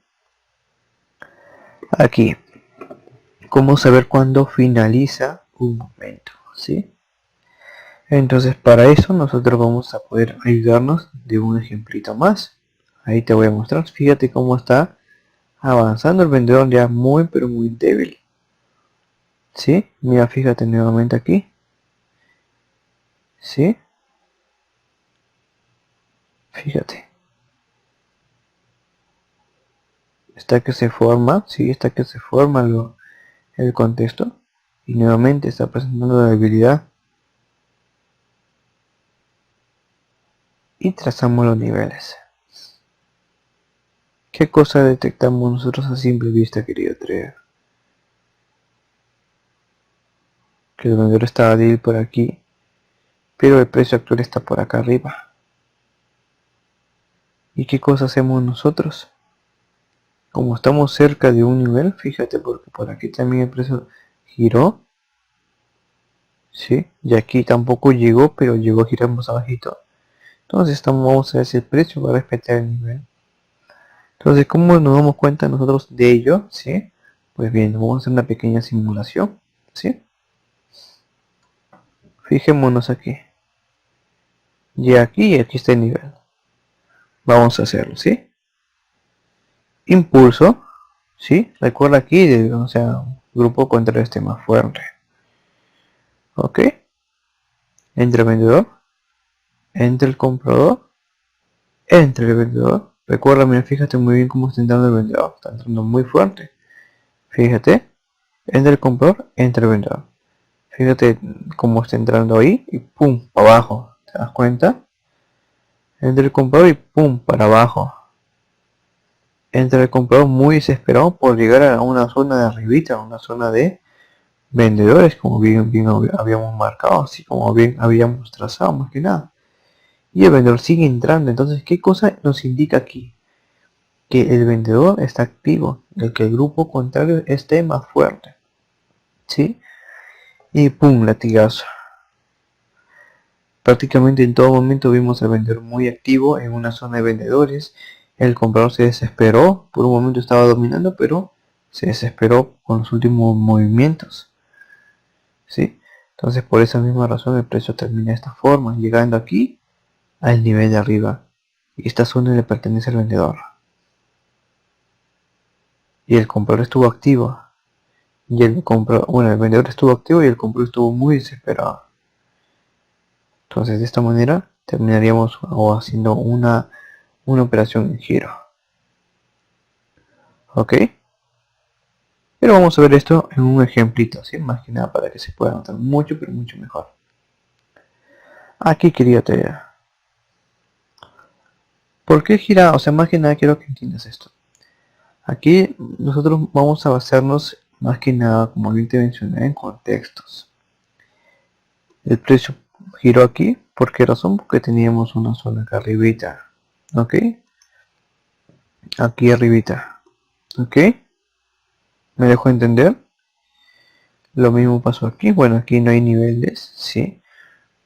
Aquí, cómo saber cuándo finaliza un momento, ¿sí? Entonces para eso nosotros vamos a poder ayudarnos de un ejemplito más. Ahí te voy a mostrar, fíjate cómo está avanzando el vendedor ya muy pero muy débil. ¿Sí? Mira, fíjate nuevamente aquí. ¿Sí? Fíjate. Está que se forma, sí, está que se forma el contexto. Y nuevamente está presentando la debilidad. Y trazamos los niveles. ¿Qué cosa detectamos nosotros a simple vista, querido trader? Que el vendedor está débil por aquí, pero el precio actual está por acá arriba. ¿Y qué cosa hacemos nosotros? Como estamos cerca de un nivel, fíjate, porque por aquí también el precio giró, ¿sí? Y aquí tampoco llegó, pero llegó a girar más abajito. Entonces vamos a ver si el precio va a respetar el nivel. Entonces, ¿cómo nos damos cuenta nosotros de ello? ¿Sí? Pues bien, vamos a hacer una pequeña simulación, ¿sí? Fijémonos aquí. Y aquí está el nivel. Vamos a hacerlo, ¿sí? Impulso, ¿sí? Recuerda aquí, o sea, grupo contra este más fuerte. ¿Ok? Entre el vendedor, entre el comprador, entre el vendedor. Recuerda, mira, fíjate muy bien cómo está entrando el vendedor. Está entrando muy fuerte. Fíjate, entre el comprador, entre el vendedor. Fíjate cómo está entrando ahí y pum, para abajo. ¿Te das cuenta? Entre el comprador y pum, para abajo. Entre el comprador muy desesperado por llegar a una zona de arribita, una zona de vendedores, como bien habíamos marcado, así como bien habíamos trazado más que nada. Y el vendedor sigue entrando. Entonces, ¿qué cosa nos indica aquí? Que el vendedor está activo, el que el grupo contrario esté más fuerte, ¿sí? Y pum, latigazo. Prácticamente en todo momento vimos al vendedor muy activo en una zona de vendedores. El comprador se desesperó, por un momento estaba dominando, pero se desesperó con los últimos movimientos, ¿sí? Entonces por esa misma razón el precio termina de esta forma, llegando aquí al nivel de arriba. Y esta zona le pertenece al vendedor. Y el comprador estuvo activo. y el comprador, bueno, el vendedor estuvo activo y el comprador estuvo muy desesperado. Entonces de esta manera terminaríamos o haciendo una operación en giro. Ok, pero vamos a ver esto en un ejemplito, ¿sí? Más que nada para que se pueda notar mucho, pero mucho mejor. Aquí quería tener. ¿Por qué gira? O sea, más que nada quiero que entiendas esto. Aquí nosotros vamos a basarnos más que nada, como bien te mencioné, en contextos. El precio giró aquí, ¿por qué razón? Porque teníamos una zona acá arribita, ¿ok? Aquí arribita, ¿ok? ¿Me dejo entender? Lo mismo pasó aquí, bueno, aquí no hay niveles, ¿sí?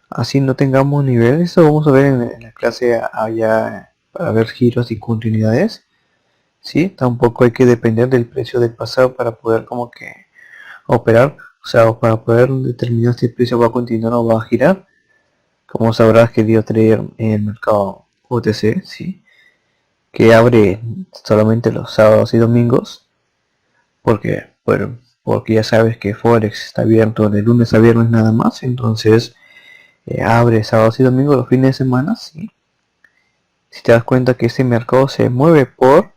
Así no tengamos niveles, eso vamos a ver en la clase allá para ver giros y continuidades, ¿sí? Tampoco hay que depender del precio del pasado para poder como que operar, o sea, para poder determinar si el precio va a continuar o va a girar. Como sabrás que dio trader en el mercado OTC, ¿sí? Que abre solamente los sábados y domingos, porque, bueno, porque ya sabes que Forex está abierto de lunes a viernes nada más, entonces abre sábados y domingos los fines de semana, ¿sí? Si te das cuenta que ese mercado se mueve por,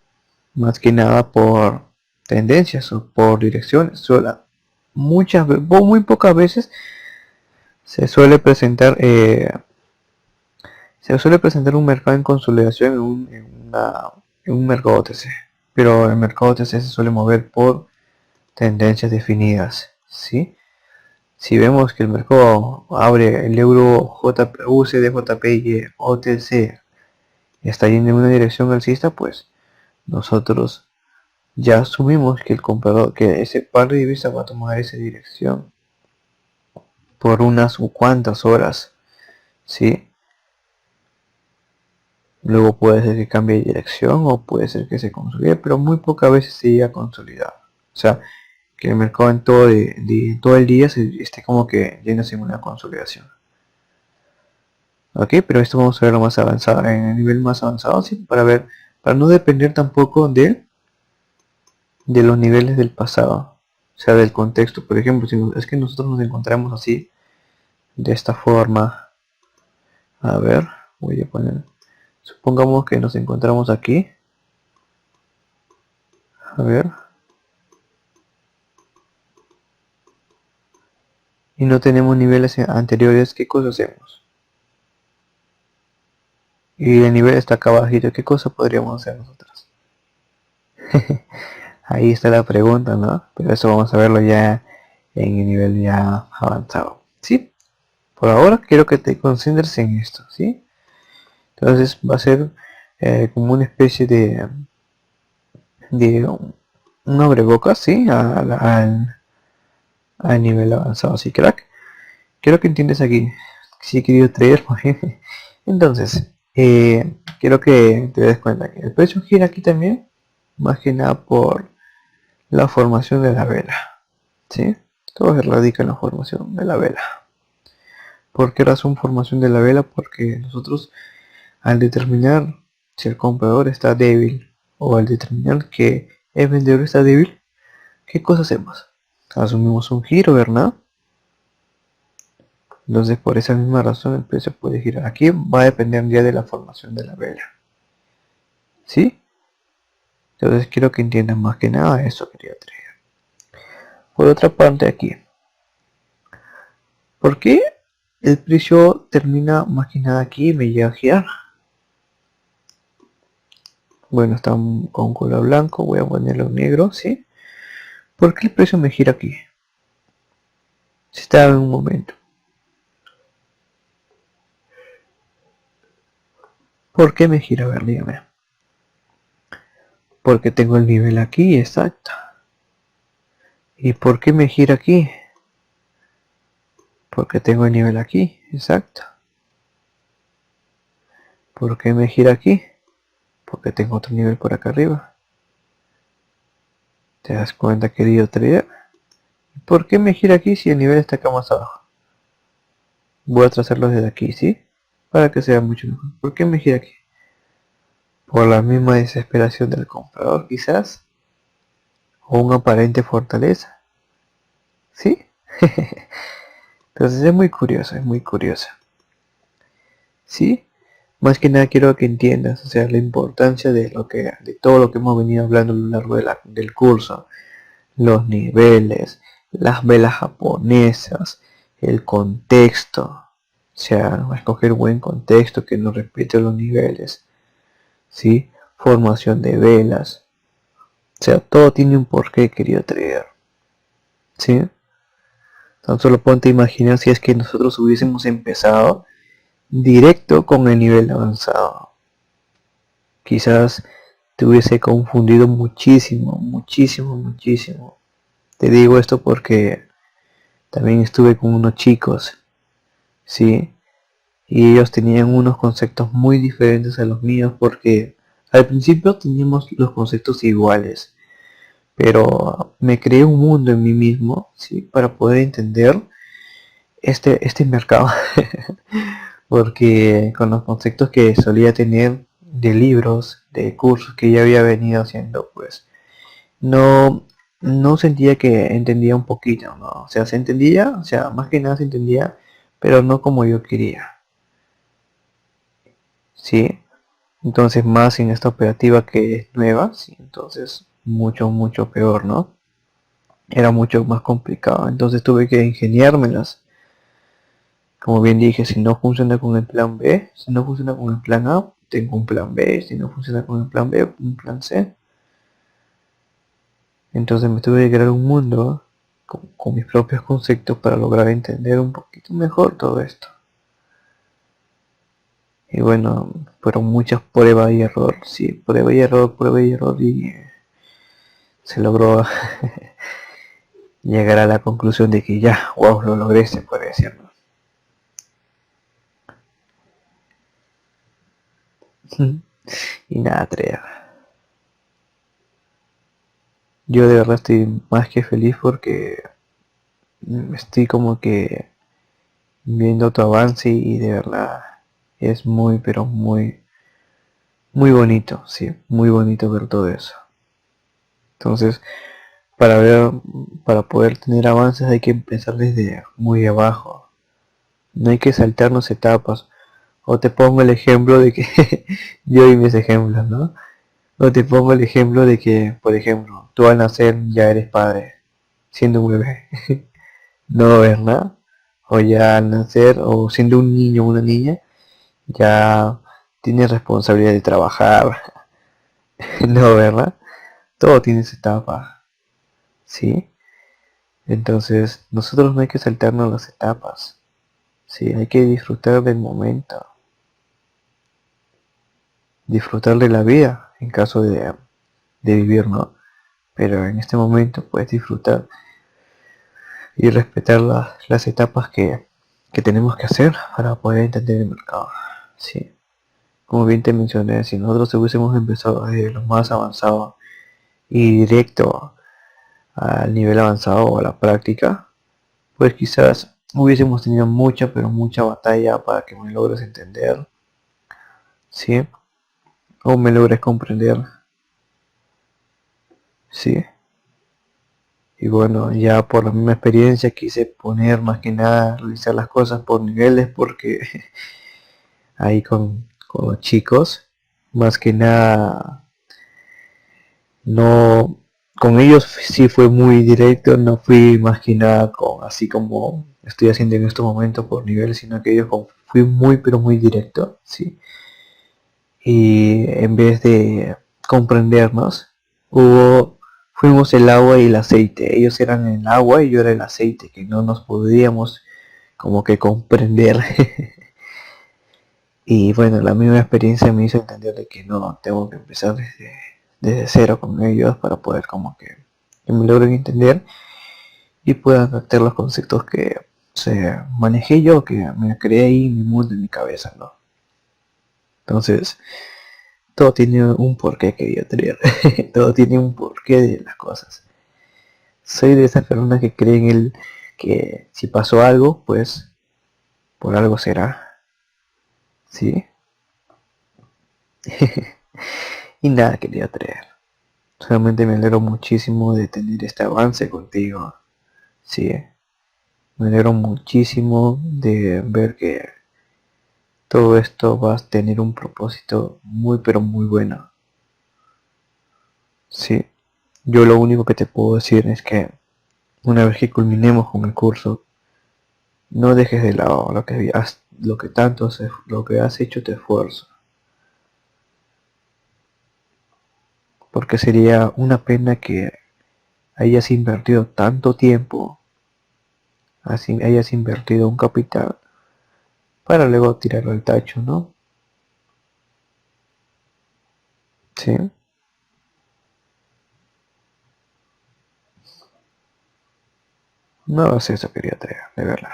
más que nada por tendencias o por direcciones, muchas, muy pocas veces se suele presentar un mercado en consolidación en un mercado OTC, pero el mercado OTC se suele mover por tendencias definidas, ¿sí? Si vemos que el mercado abre el euro USD, JPY, OTC está yendo en una dirección alcista, pues nosotros ya asumimos que el comprador, que ese par de divisas va a tomar esa dirección por unas cuantas horas, ¿sí? Luego puede ser que cambie de dirección o puede ser que se consolide, pero muy pocas veces se llega a consolidar. O sea, que el mercado en todo el día esté como que yéndose en una consolidación. Ok, pero esto vamos a verlo más avanzado, en el nivel más avanzado, ¿sí? Para no depender tampoco de los niveles del pasado, o sea, del contexto. Por ejemplo, si es que nosotros nos encontramos así, de esta forma, a ver, voy a poner, supongamos que nos encontramos aquí, a ver, y no tenemos niveles anteriores, ¿qué cosa hacemos? Y el nivel está acá abajito, ¿qué cosa podríamos hacer nosotros? Ahí está la pregunta, ¿no? Pero eso vamos a verlo ya en el nivel ya avanzado, ¿sí? Por ahora quiero que te concentres en esto, ¿sí? Entonces va a ser como una especie de un abrebocas, ¿sí? Al nivel avanzado, ¿sí, crack? Quiero que entiendes aquí, si he querido traer, entonces, quiero que te des cuenta que el precio gira aquí también, más que nada por la formación de la vela, ¿sí? Todo se radica en la formación de la vela. ¿Por qué razón formación de la vela? Porque nosotros al determinar si el comprador está débil o al determinar que el vendedor está débil, ¿qué cosa hacemos? Asumimos un giro, ¿verdad? Entonces por esa misma razón el precio puede girar. Aquí va a depender ya de la formación de la vela, ¿sí? Entonces quiero que entiendan más que nada eso, quería traer. Por otra parte aquí, ¿por qué el precio termina más que nada aquí y me llega a girar? Bueno, está con color blanco, voy a ponerlo negro, ¿sí? ¿Por qué el precio me gira aquí? Si está en un momento. ¿Por qué me gira? A ver, dígame. Porque tengo el nivel aquí, exacto. ¿Y por qué me gira aquí? Porque tengo el nivel aquí, exacto. ¿Por qué me gira aquí? Porque tengo otro nivel por acá arriba. ¿Te das cuenta, querido trader? ¿Por qué me gira aquí si el nivel está acá más abajo? Voy a trazarlo desde aquí, ¿sí? Para que sea mucho mejor. ¿Por qué me gira aquí? Por la misma desesperación del comprador, quizás. O una aparente fortaleza. ¿Sí? Entonces es muy curioso, es muy curioso. ¿Sí? Más que nada quiero que entiendas, o sea, la importancia de todo lo que hemos venido hablando a lo largo del curso. Los niveles, las velas japonesas, el contexto. O sea, escoger buen contexto que no respete los niveles. ¿Sí? Formación de velas. O sea, todo tiene un porqué, querido trader. ¿Sí? Tan solo ponte a imaginar si es que nosotros hubiésemos empezado directo con el nivel avanzado. Quizás te hubiese confundido muchísimo, muchísimo, muchísimo. Te digo esto porque también estuve con unos chicos, ¿sí? Y ellos tenían unos conceptos muy diferentes a los míos porque al principio teníamos los conceptos iguales, pero me creé un mundo en mí mismo, ¿sí? Para poder entender este mercado. Porque con los conceptos que solía tener de libros, de cursos que ya había venido haciendo, pues no, no sentía que entendía un poquito, ¿no? O sea, se entendía, o sea, más que nada se entendía, pero no como yo quería, ¿sí? Entonces más en esta operativa que es nueva, ¿sí? Entonces mucho, mucho peor, ¿no? Era mucho más complicado, entonces tuve que ingeniármelas. Como bien dije, si no funciona con el plan B, si no funciona con el plan A, tengo un plan B, si no funciona con el plan B, un plan C. Entonces me tuve que crear un mundo con mis propios conceptos para lograr entender un poquito mejor todo esto. Y bueno, fueron muchas pruebas y error, sí, prueba y error y se logró llegar a la conclusión de que ya, wow, lo logré, se puede decir, ¿no? Y nada, Trea. Yo de verdad estoy más que feliz porque estoy como que viendo tu avance y de verdad es muy, pero muy, muy bonito, sí, muy bonito ver todo eso. Entonces, para ver, para poder tener avances hay que empezar desde muy abajo. No hay que saltarnos etapas. O te pongo el ejemplo de que yo y mis ejemplos, ¿no? O te pongo el ejemplo de que, por ejemplo, tú al nacer ya eres padre, siendo un bebé. No, ¿verdad? O ya al nacer, o siendo un niño o una niña, ya tienes responsabilidad de trabajar. No, ¿verdad? Todo tiene su etapa, ¿sí? Entonces, nosotros no hay que saltarnos las etapas, ¿sí? Hay que disfrutar del momento, disfrutar de la vida en caso de vivir, ¿no? Pero en este momento puedes disfrutar y respetar las etapas que tenemos que hacer para poder entender el mercado, ¿sí? Como bien te mencioné, si nosotros hubiésemos empezado desde lo más avanzado y directo al nivel avanzado o a la práctica, pues quizás hubiésemos tenido mucha, pero mucha batalla para que me logres entender, ¿sí? O me logres comprender, ¿sí? Y bueno, ya por la misma experiencia quise poner más que nada, realizar las cosas por niveles porque ahí con los chicos, más que nada, no, con ellos sí fue muy directo, no fui más que nada con, así como estoy haciendo en estos momentos por niveles, sino que ellos fui muy pero muy directo, ¿sí? Y en vez de comprendernos, fuimos el agua y el aceite. Ellos eran el agua y yo era el aceite, que no nos podíamos como que comprender. Y bueno, la misma experiencia me hizo entender de que no, tengo que empezar desde cero con ellos para poder como que me logren entender y puedan captar los conceptos que se manejé yo, que me creé ahí en mi mundo, en mi cabeza, ¿no? Entonces, todo tiene un porqué, querido Trier. Todo tiene un porqué de las cosas. Soy de esas personas que creen que si pasó algo, pues por algo será. ¿Sí? Y nada, querido Trier. Realmente me alegro muchísimo de tener este avance contigo. Sí, me alegro muchísimo de ver que todo esto va a tener un propósito muy pero muy bueno. Sí, yo lo único que te puedo decir es que una vez que culminemos con el curso, no dejes de lado lo que lo que has hecho tu esfuerzo, porque sería una pena que hayas invertido tanto tiempo, así hayas invertido un capital para luego tirarlo al tacho, ¿no? Sí, no hagas eso, quería traer, de verdad.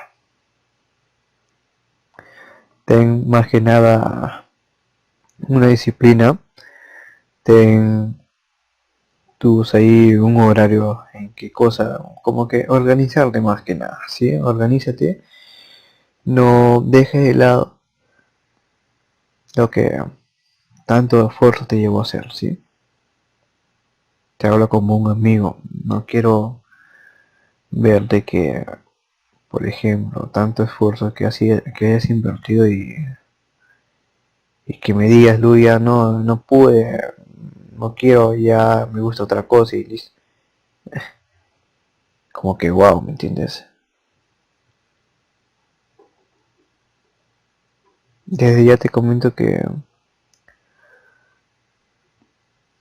Ten más que nada una disciplina, ten tus ahí un horario en qué cosa, como que organizarte más que nada, ¿sí? Organízate, no dejes de lado lo que tanto esfuerzo te llevó a hacer, ¿sí? Te hablo como un amigo, no quiero ver de que, por ejemplo, tanto esfuerzo que hayas invertido y que me digas, Lu, ya no pude, no quiero, ya me gusta otra cosa y listo. Como que wow, ¿me entiendes? Desde ya te comento que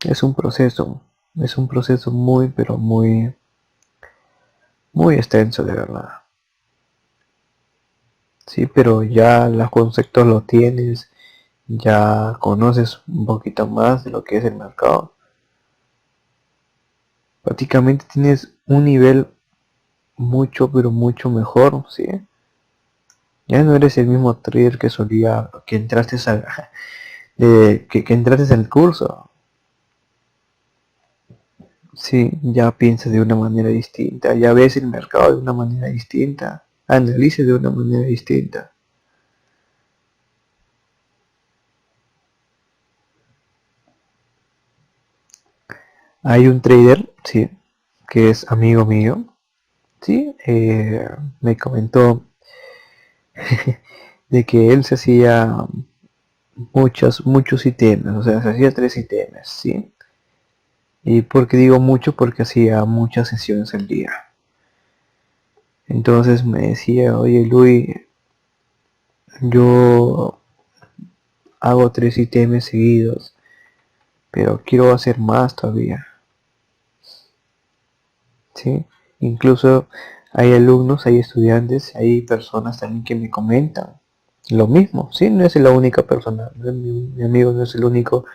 es un proceso muy, pero muy extenso de verdad. Sí, pero ya los conceptos los tienes, ya conoces un poquito más de lo que es el mercado. Prácticamente tienes un nivel mucho, pero mucho mejor, ¿sí? Ya no eres el mismo trader que solía, que entraste en el curso. Sí, ya piensas de una manera distinta, ya ves el mercado de una manera distinta, analices de una manera distinta. Hay un trader, sí, que es amigo mío, sí, me comentó de que él se hacía muchos ítems, o sea, se hacía 3 ítems, sí. ¿Y por qué digo mucho? Porque hacía muchas sesiones al día. Entonces me decía, oye Luis, yo hago 3 ítems seguidos, pero quiero hacer más todavía, ¿sí? Incluso hay alumnos, hay estudiantes, hay personas también que me comentan lo mismo, ¿sí? No es la única persona, mi amigo no es el único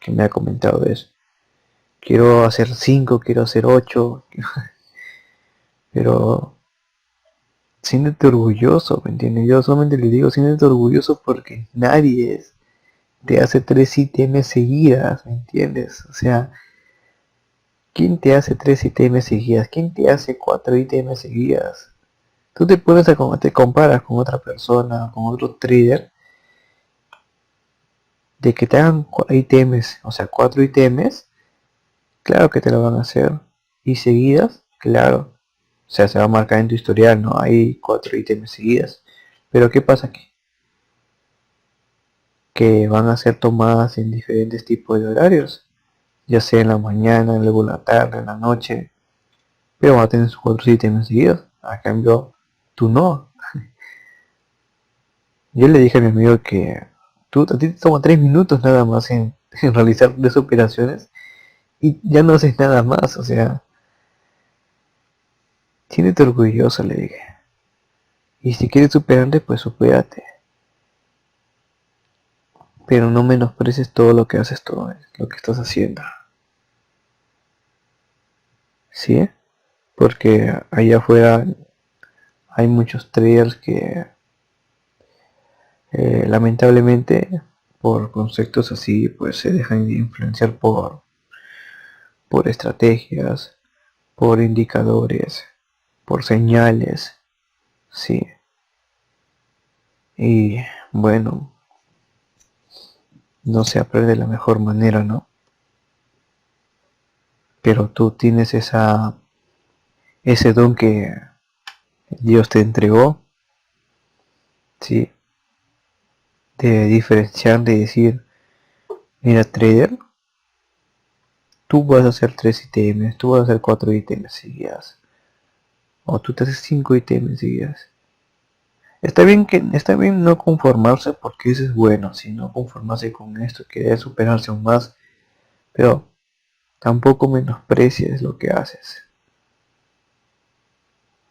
que me ha comentado eso. Quiero hacer 5, quiero hacer 8, pero siéntete orgulloso, ¿me entiendes? Yo solamente le digo, siéntete orgulloso porque nadie te hace 3 ítems seguidas, ¿me entiendes? O sea, ¿quién te hace 3 ítems seguidas? ¿Quién te hace 4 ítems seguidas? Tú te comparas con otra persona, con otro trader, de que te hagan ítems, o sea, 4 ítems, claro que te lo van a hacer. Y seguidas, claro. O sea, se va a marcar en tu historial, ¿no? Hay 4 ítems seguidas. Pero ¿qué pasa aquí? Que van a ser tomadas en diferentes tipos de horarios. Ya sea en la mañana, luego en la tarde, en la noche. Pero van a tener sus 4 ítems seguidos. A cambio, tú no. Yo le dije a mi amigo que a ti te toma 3 minutos nada más en realizar 3 operaciones y ya no haces nada más, o sea, siéntete orgulloso, le dije. Y si quieres superarte, pues supérate. Pero no menosprecies todo lo que haces, todo lo que estás haciendo. ¿Sí? Porque allá afuera hay muchos traders que lamentablemente por conceptos así pues se dejan de influenciar por estrategias, por indicadores, por señales, sí. Y bueno, no se aprende de la mejor manera, ¿no? Pero tú tienes ese don que Dios te entregó, ¿sí? De diferenciar, de decir, mira, trader, tú vas a hacer 3 ítems, tú vas a hacer 4 ítems seguidas, o tú te haces 5 ítems seguidas. Está bien no conformarse porque eso es bueno, si no conformarse con esto, querer superarse aún más, pero tampoco menosprecies lo que haces,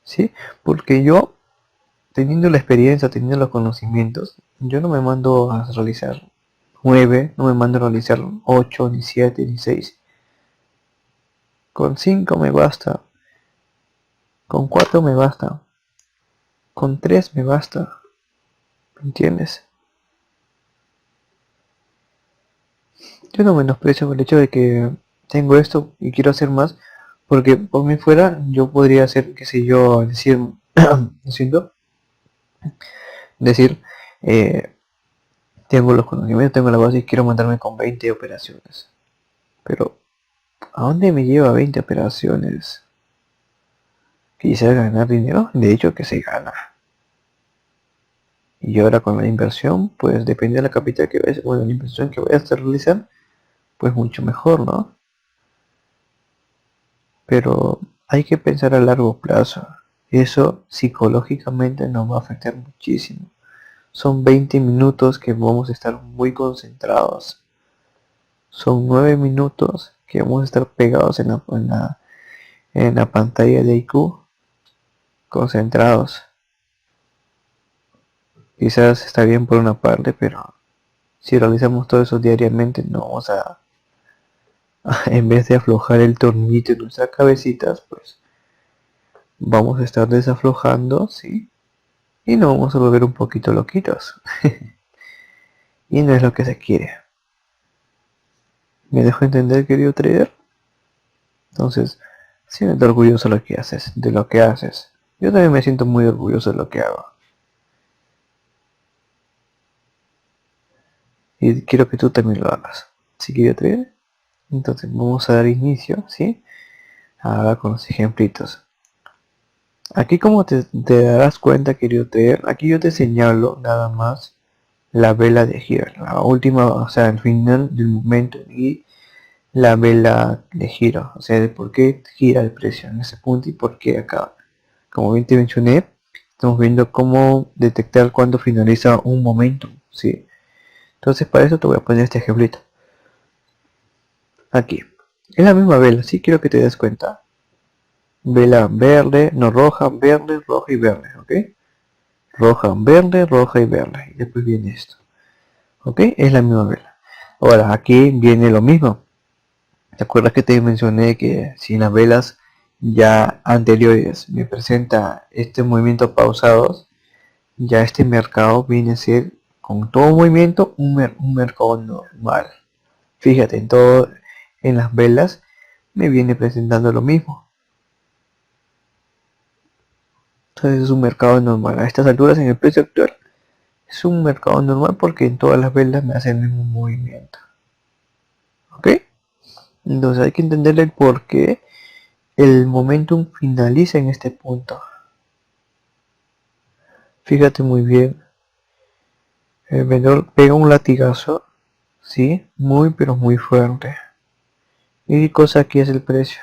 ¿sí? Porque yo, teniendo la experiencia, teniendo los conocimientos, yo no me mando a realizar 9, no me mando a realizar 8, ni 7, ni 6. Con 5 me basta, con 4 me basta, con 3 me basta, ¿me entiendes? Yo no menosprecio el hecho de que tengo esto y quiero hacer más, porque por mí fuera yo podría hacer, qué sé yo, decir, haciendo, decir, eh, tengo los conocimientos, tengo la base y quiero mandarme con 20 operaciones. Pero, ¿a dónde me lleva 20 operaciones? Quizás ganar dinero, de hecho que se gana. Y ahora con la inversión, pues depende de la capital que vayas, bueno, la inversión que vayas a realizar, pues mucho mejor, ¿no? Pero hay que pensar a largo plazo. Eso psicológicamente nos va a afectar muchísimo. Son 20 minutos que vamos a estar muy concentrados. Son 9 minutos que vamos a estar pegados en la pantalla de IQ, concentrados. Quizás está bien por una parte, pero si realizamos todo eso diariamente, no vamos en vez de aflojar el tornillito en nuestras cabecitas, pues vamos a estar desaflojando, ¿sí? Y nos vamos a volver un poquito loquitos. Y no es lo que se quiere. ¿Me dejo entender, querido trader? Entonces, siéntete orgulloso de lo que haces, de lo que haces. Yo también me siento muy orgulloso de lo que hago. Y quiero que tú también lo hagas. ¿Sí, querido trader? Entonces vamos a dar inicio, ¿sí? Ahora con los ejemplitos. Aquí como te darás cuenta, querido trader, aquí yo te señalo nada más la vela de giro, la última, o sea, el final del momento y la vela de giro, o sea, de por qué gira el precio en ese punto y por qué acá. Como bien te mencioné, estamos viendo cómo detectar cuándo finaliza un momento, ¿sí? Entonces para eso te voy a poner este ejemplito. Aquí. Es la misma vela, sí quiero que te des cuenta. Vela verde, no roja, verde, roja y verde, ¿ok? Roja, verde, roja y verde. Y después viene esto. ¿Ok? Es la misma vela. Ahora, aquí viene lo mismo. ¿Te acuerdas que te mencioné que si en las velas ya anteriores me presenta este movimiento pausados, ya este mercado viene a ser con todo movimiento un mercado normal? Fíjate, en todo, en las velas me viene presentando lo mismo. Entonces es un mercado normal. A estas alturas en el precio actual es un mercado normal porque en todas las velas me hace el mismo movimiento. ¿Ok? Entonces hay que entender el por qué el momentum finaliza en este punto. Fíjate muy bien. El vendedor pega un latigazo, ¿sí? Muy pero muy fuerte. ¿Y qué cosa aquí es el precio?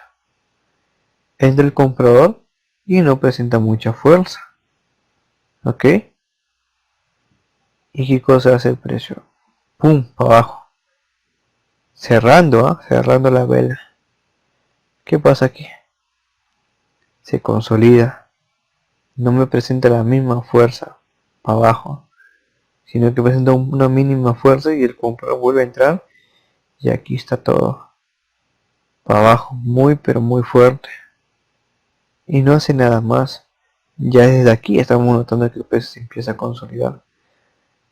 Entra el comprador y no presenta mucha fuerza. ¿Ok? ¿Y qué cosa hace el precio? ¡Pum! Para abajo. Cerrando, cerrando la vela. ¿Qué pasa aquí? Se consolida. No me presenta la misma fuerza para abajo, sino que presenta una mínima fuerza y el comprador vuelve a entrar y aquí está todo para abajo, muy pero muy fuerte. Y no hace nada más. Ya desde aquí estamos notando que el precio se empieza a consolidar.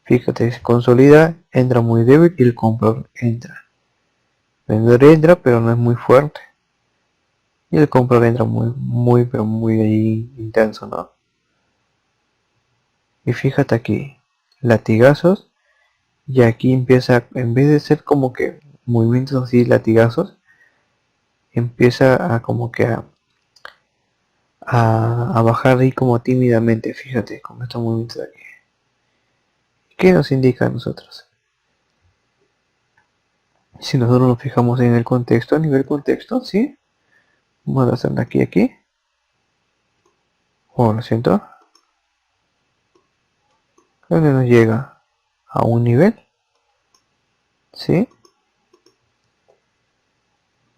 Fíjate, se consolida, entra muy débil y el comprador entra. El vendedor entra pero no es muy fuerte. Y el comprador entra muy pero muy ahí intenso, ¿no? Y fíjate aquí, latigazos, y aquí empieza, en vez de ser como que movimientos así latigazos, empieza a como que a bajar ahí como tímidamente, fíjate, con estos movimientos de aquí. ¿Qué nos indica a nosotros? Si nosotros nos fijamos en el contexto, a nivel contexto, ¿sí? Vamos a hacerlo aquí. Oh, lo siento. ¿Dónde nos llega? A un nivel, ¿sí?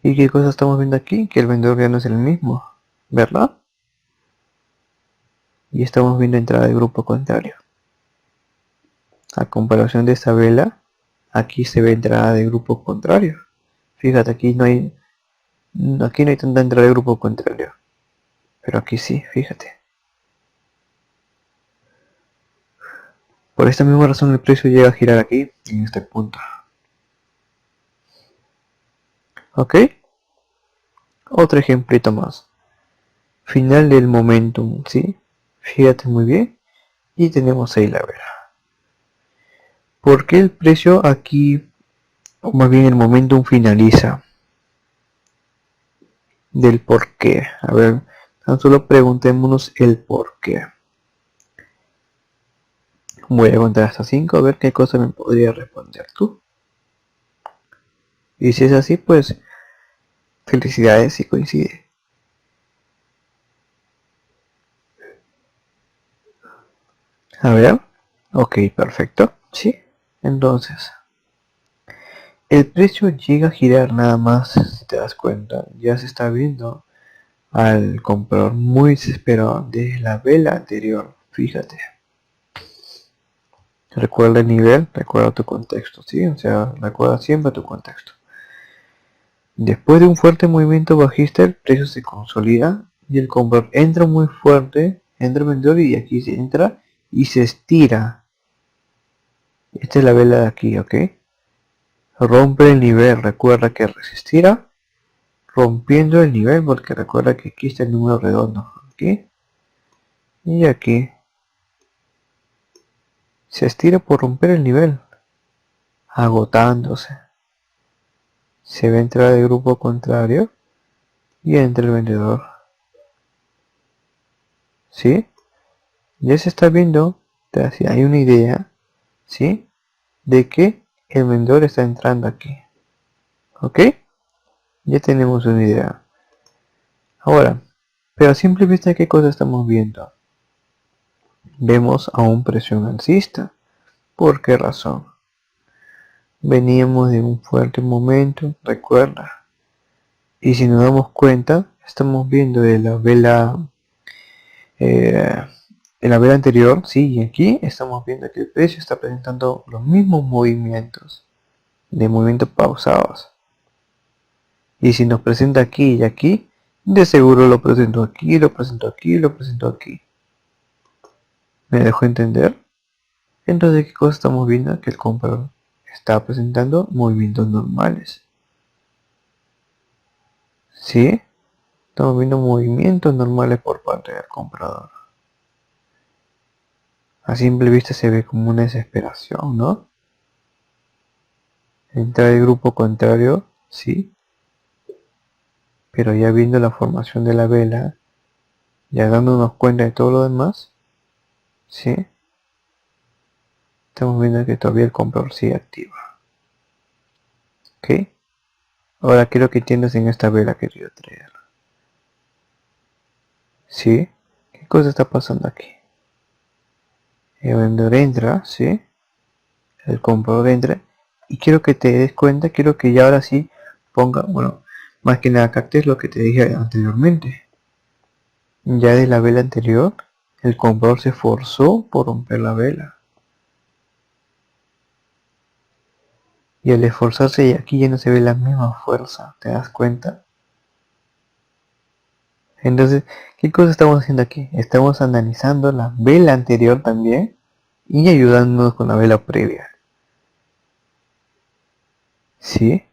¿Y qué cosa estamos viendo aquí? Que el vendedor ya no es el mismo, ¿verdad? Y estamos viendo entrada de grupo contrario. A comparación de esta vela, aquí se ve entrada de grupo contrario. Fíjate, aquí no hay tanta entrada de grupo contrario. Pero aquí sí, fíjate. Por esta misma razón el precio llega a girar aquí, en este punto. ¿Ok? Otro ejemplito más. Final del momentum, ¿sí? Fíjate muy bien. Y tenemos ahí la vela. ¿Por qué el precio aquí, o más bien el momentum finaliza? Del por qué. A ver, tan solo preguntémonos el por qué. Voy a contar hasta 5 a ver qué cosa me podría responder tú. Y si es así, pues felicidades si coincide. A ver. Ok, perfecto. Sí. Entonces, el precio llega a girar nada más, si te das cuenta. Ya se está viendo al comprador muy desesperado desde la vela anterior. Fíjate. Recuerda el nivel, recuerda tu contexto, ¿sí? O sea, recuerda siempre tu contexto. Después de un fuerte movimiento bajista, el precio se consolida y el comprador entra muy fuerte, entra el vendedor y aquí se entra y se estira. Esta es la vela de aquí, ¿ok? Rompe el nivel, recuerda que resistirá rompiendo el nivel porque recuerda que aquí está el número redondo, aquí y aquí. Se estira por romper el nivel, agotándose. Se ve entrar el grupo contrario y entra el vendedor. ¿Sí? Ya se está viendo, hay una idea, ¿sí? De que el vendedor está entrando aquí. ¿Ok? Ya tenemos una idea. Ahora, pero a simple vista, ¿qué cosa estamos viendo? Vemos a un presión alcista. ¿Por qué razón? Veníamos de un fuerte momento, recuerda. Y si nos damos cuenta, estamos viendo de la vela en la vela anterior, sí, y aquí estamos viendo que el precio está presentando los mismos movimientos de movimientos pausados. Y si nos presenta aquí y aquí, de seguro lo presento aquí, lo presento aquí, lo presento aquí. ¿Me dejo entender? Entonces, ¿qué cosa estamos viendo? Que el comprador está presentando movimientos normales. ¿Sí? Estamos viendo movimientos normales por parte del comprador. A simple vista se ve como una desesperación, ¿no? Entra el grupo contrario, sí. Pero ya viendo la formación de la vela, ya dándonos cuenta de todo lo demás, sí. Estamos viendo que todavía el comprador sigue activo. ¿Ok? Ahora quiero que entiendas en esta vela que quiero traer. ¿Sí? ¿Qué cosa está pasando aquí? El vendedor entra, ¿sí? El comprador entra. Y quiero que te des cuenta, quiero que ya ahora sí ponga, bueno, más que nada captes lo que te dije anteriormente. Ya de la vela anterior, el comprador se esforzó por romper la vela. Y al esforzarse aquí ya no se ve la misma fuerza, ¿te das cuenta? Entonces, ¿qué cosa estamos haciendo aquí? Estamos analizando la vela anterior también y ayudándonos con la vela previa. ¿Sí?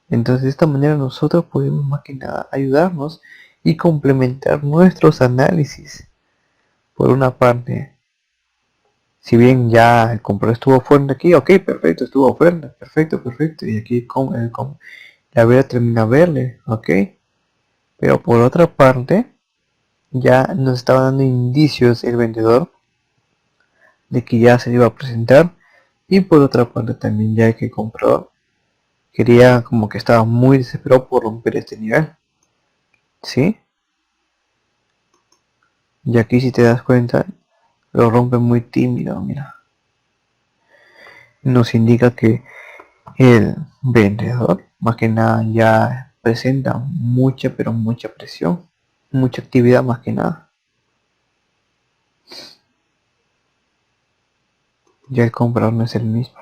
Entonces de esta manera nosotros podemos más que nada ayudarnos y complementar nuestros análisis. Por una parte, si bien ya el comprador estuvo fuerte aquí, ok, perfecto, estuvo fuerte, perfecto, y aquí la vela termina verde, ok. Pero por otra parte, ya nos estaba dando indicios el vendedor de que ya se iba a presentar. Y por otra parte también ya que el comprador quería, como que estaba muy desesperado por romper este nivel. ¿Sí? Y aquí, si te das cuenta, lo rompe muy tímido, mira. Nos indica que el vendedor, más que nada, ya presenta mucha, pero mucha presión, mucha actividad más que nada. Ya el comprador no es el mismo.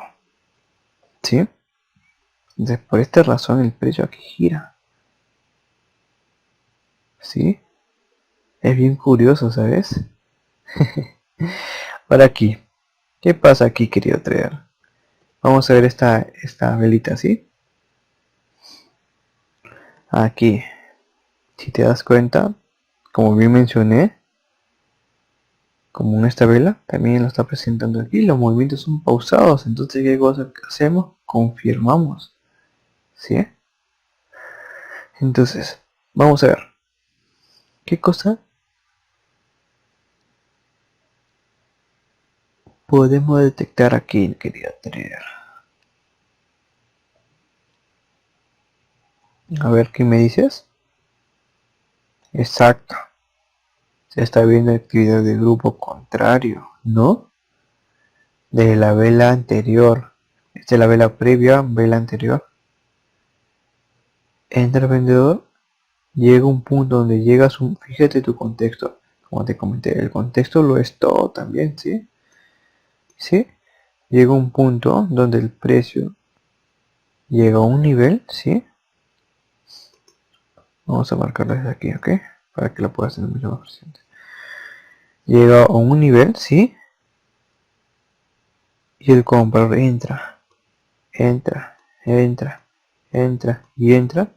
¿Sí? Entonces, por esta razón el precio aquí gira. ¿Sí? Es bien curioso, ¿sabes? Ahora aquí, ¿qué pasa aquí, querido trader? Vamos a ver esta velita, ¿sí? Aquí, si te das cuenta, como bien mencioné, como en esta vela, también lo está presentando aquí, los movimientos son pausados, entonces ¿qué cosa hacemos? Confirmamos, ¿sí? Entonces, vamos a ver, ¿qué cosa podemos detectar aquí, querido trader? A ver, ¿qué me dices? Exacto, se está viendo actividad de grupo contrario, ¿no? De la vela anterior. Esta es la vela previa, vela anterior. Entra el vendedor, llega un punto donde llegas fíjate tu contexto. Como te comenté, el contexto lo es todo también, ¿sí? ¿Sí? Llega un punto donde el precio llega a un nivel, ¿sí? Vamos a marcarlo desde aquí, ¿ok? Para que lo puedas tener mucho más presente. Llega a un nivel, ¿sí? Y el comprador entra, entra, entra, entra y entra.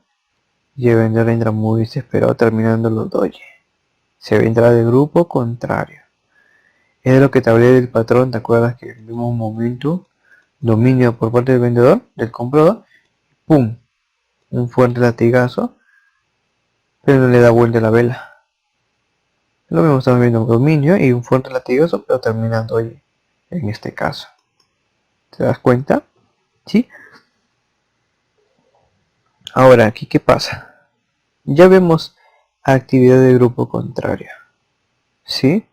Y el vendedor entra muy desesperado terminando los doji. Se vendrá de grupo contrario. Es de lo que te hablé del patrón, ¿te acuerdas que vimos un momento? Dominio por parte del vendedor, del comprador, ¡pum! Un fuerte latigazo, pero no le da vuelta la vela. Lo mismo estamos viendo dominio y un fuerte latigazo, pero terminando hoy en este caso. ¿Te das cuenta? ¿Sí? Ahora, aquí, ¿qué pasa? Ya vemos actividad de grupo contrario. ¿Sí?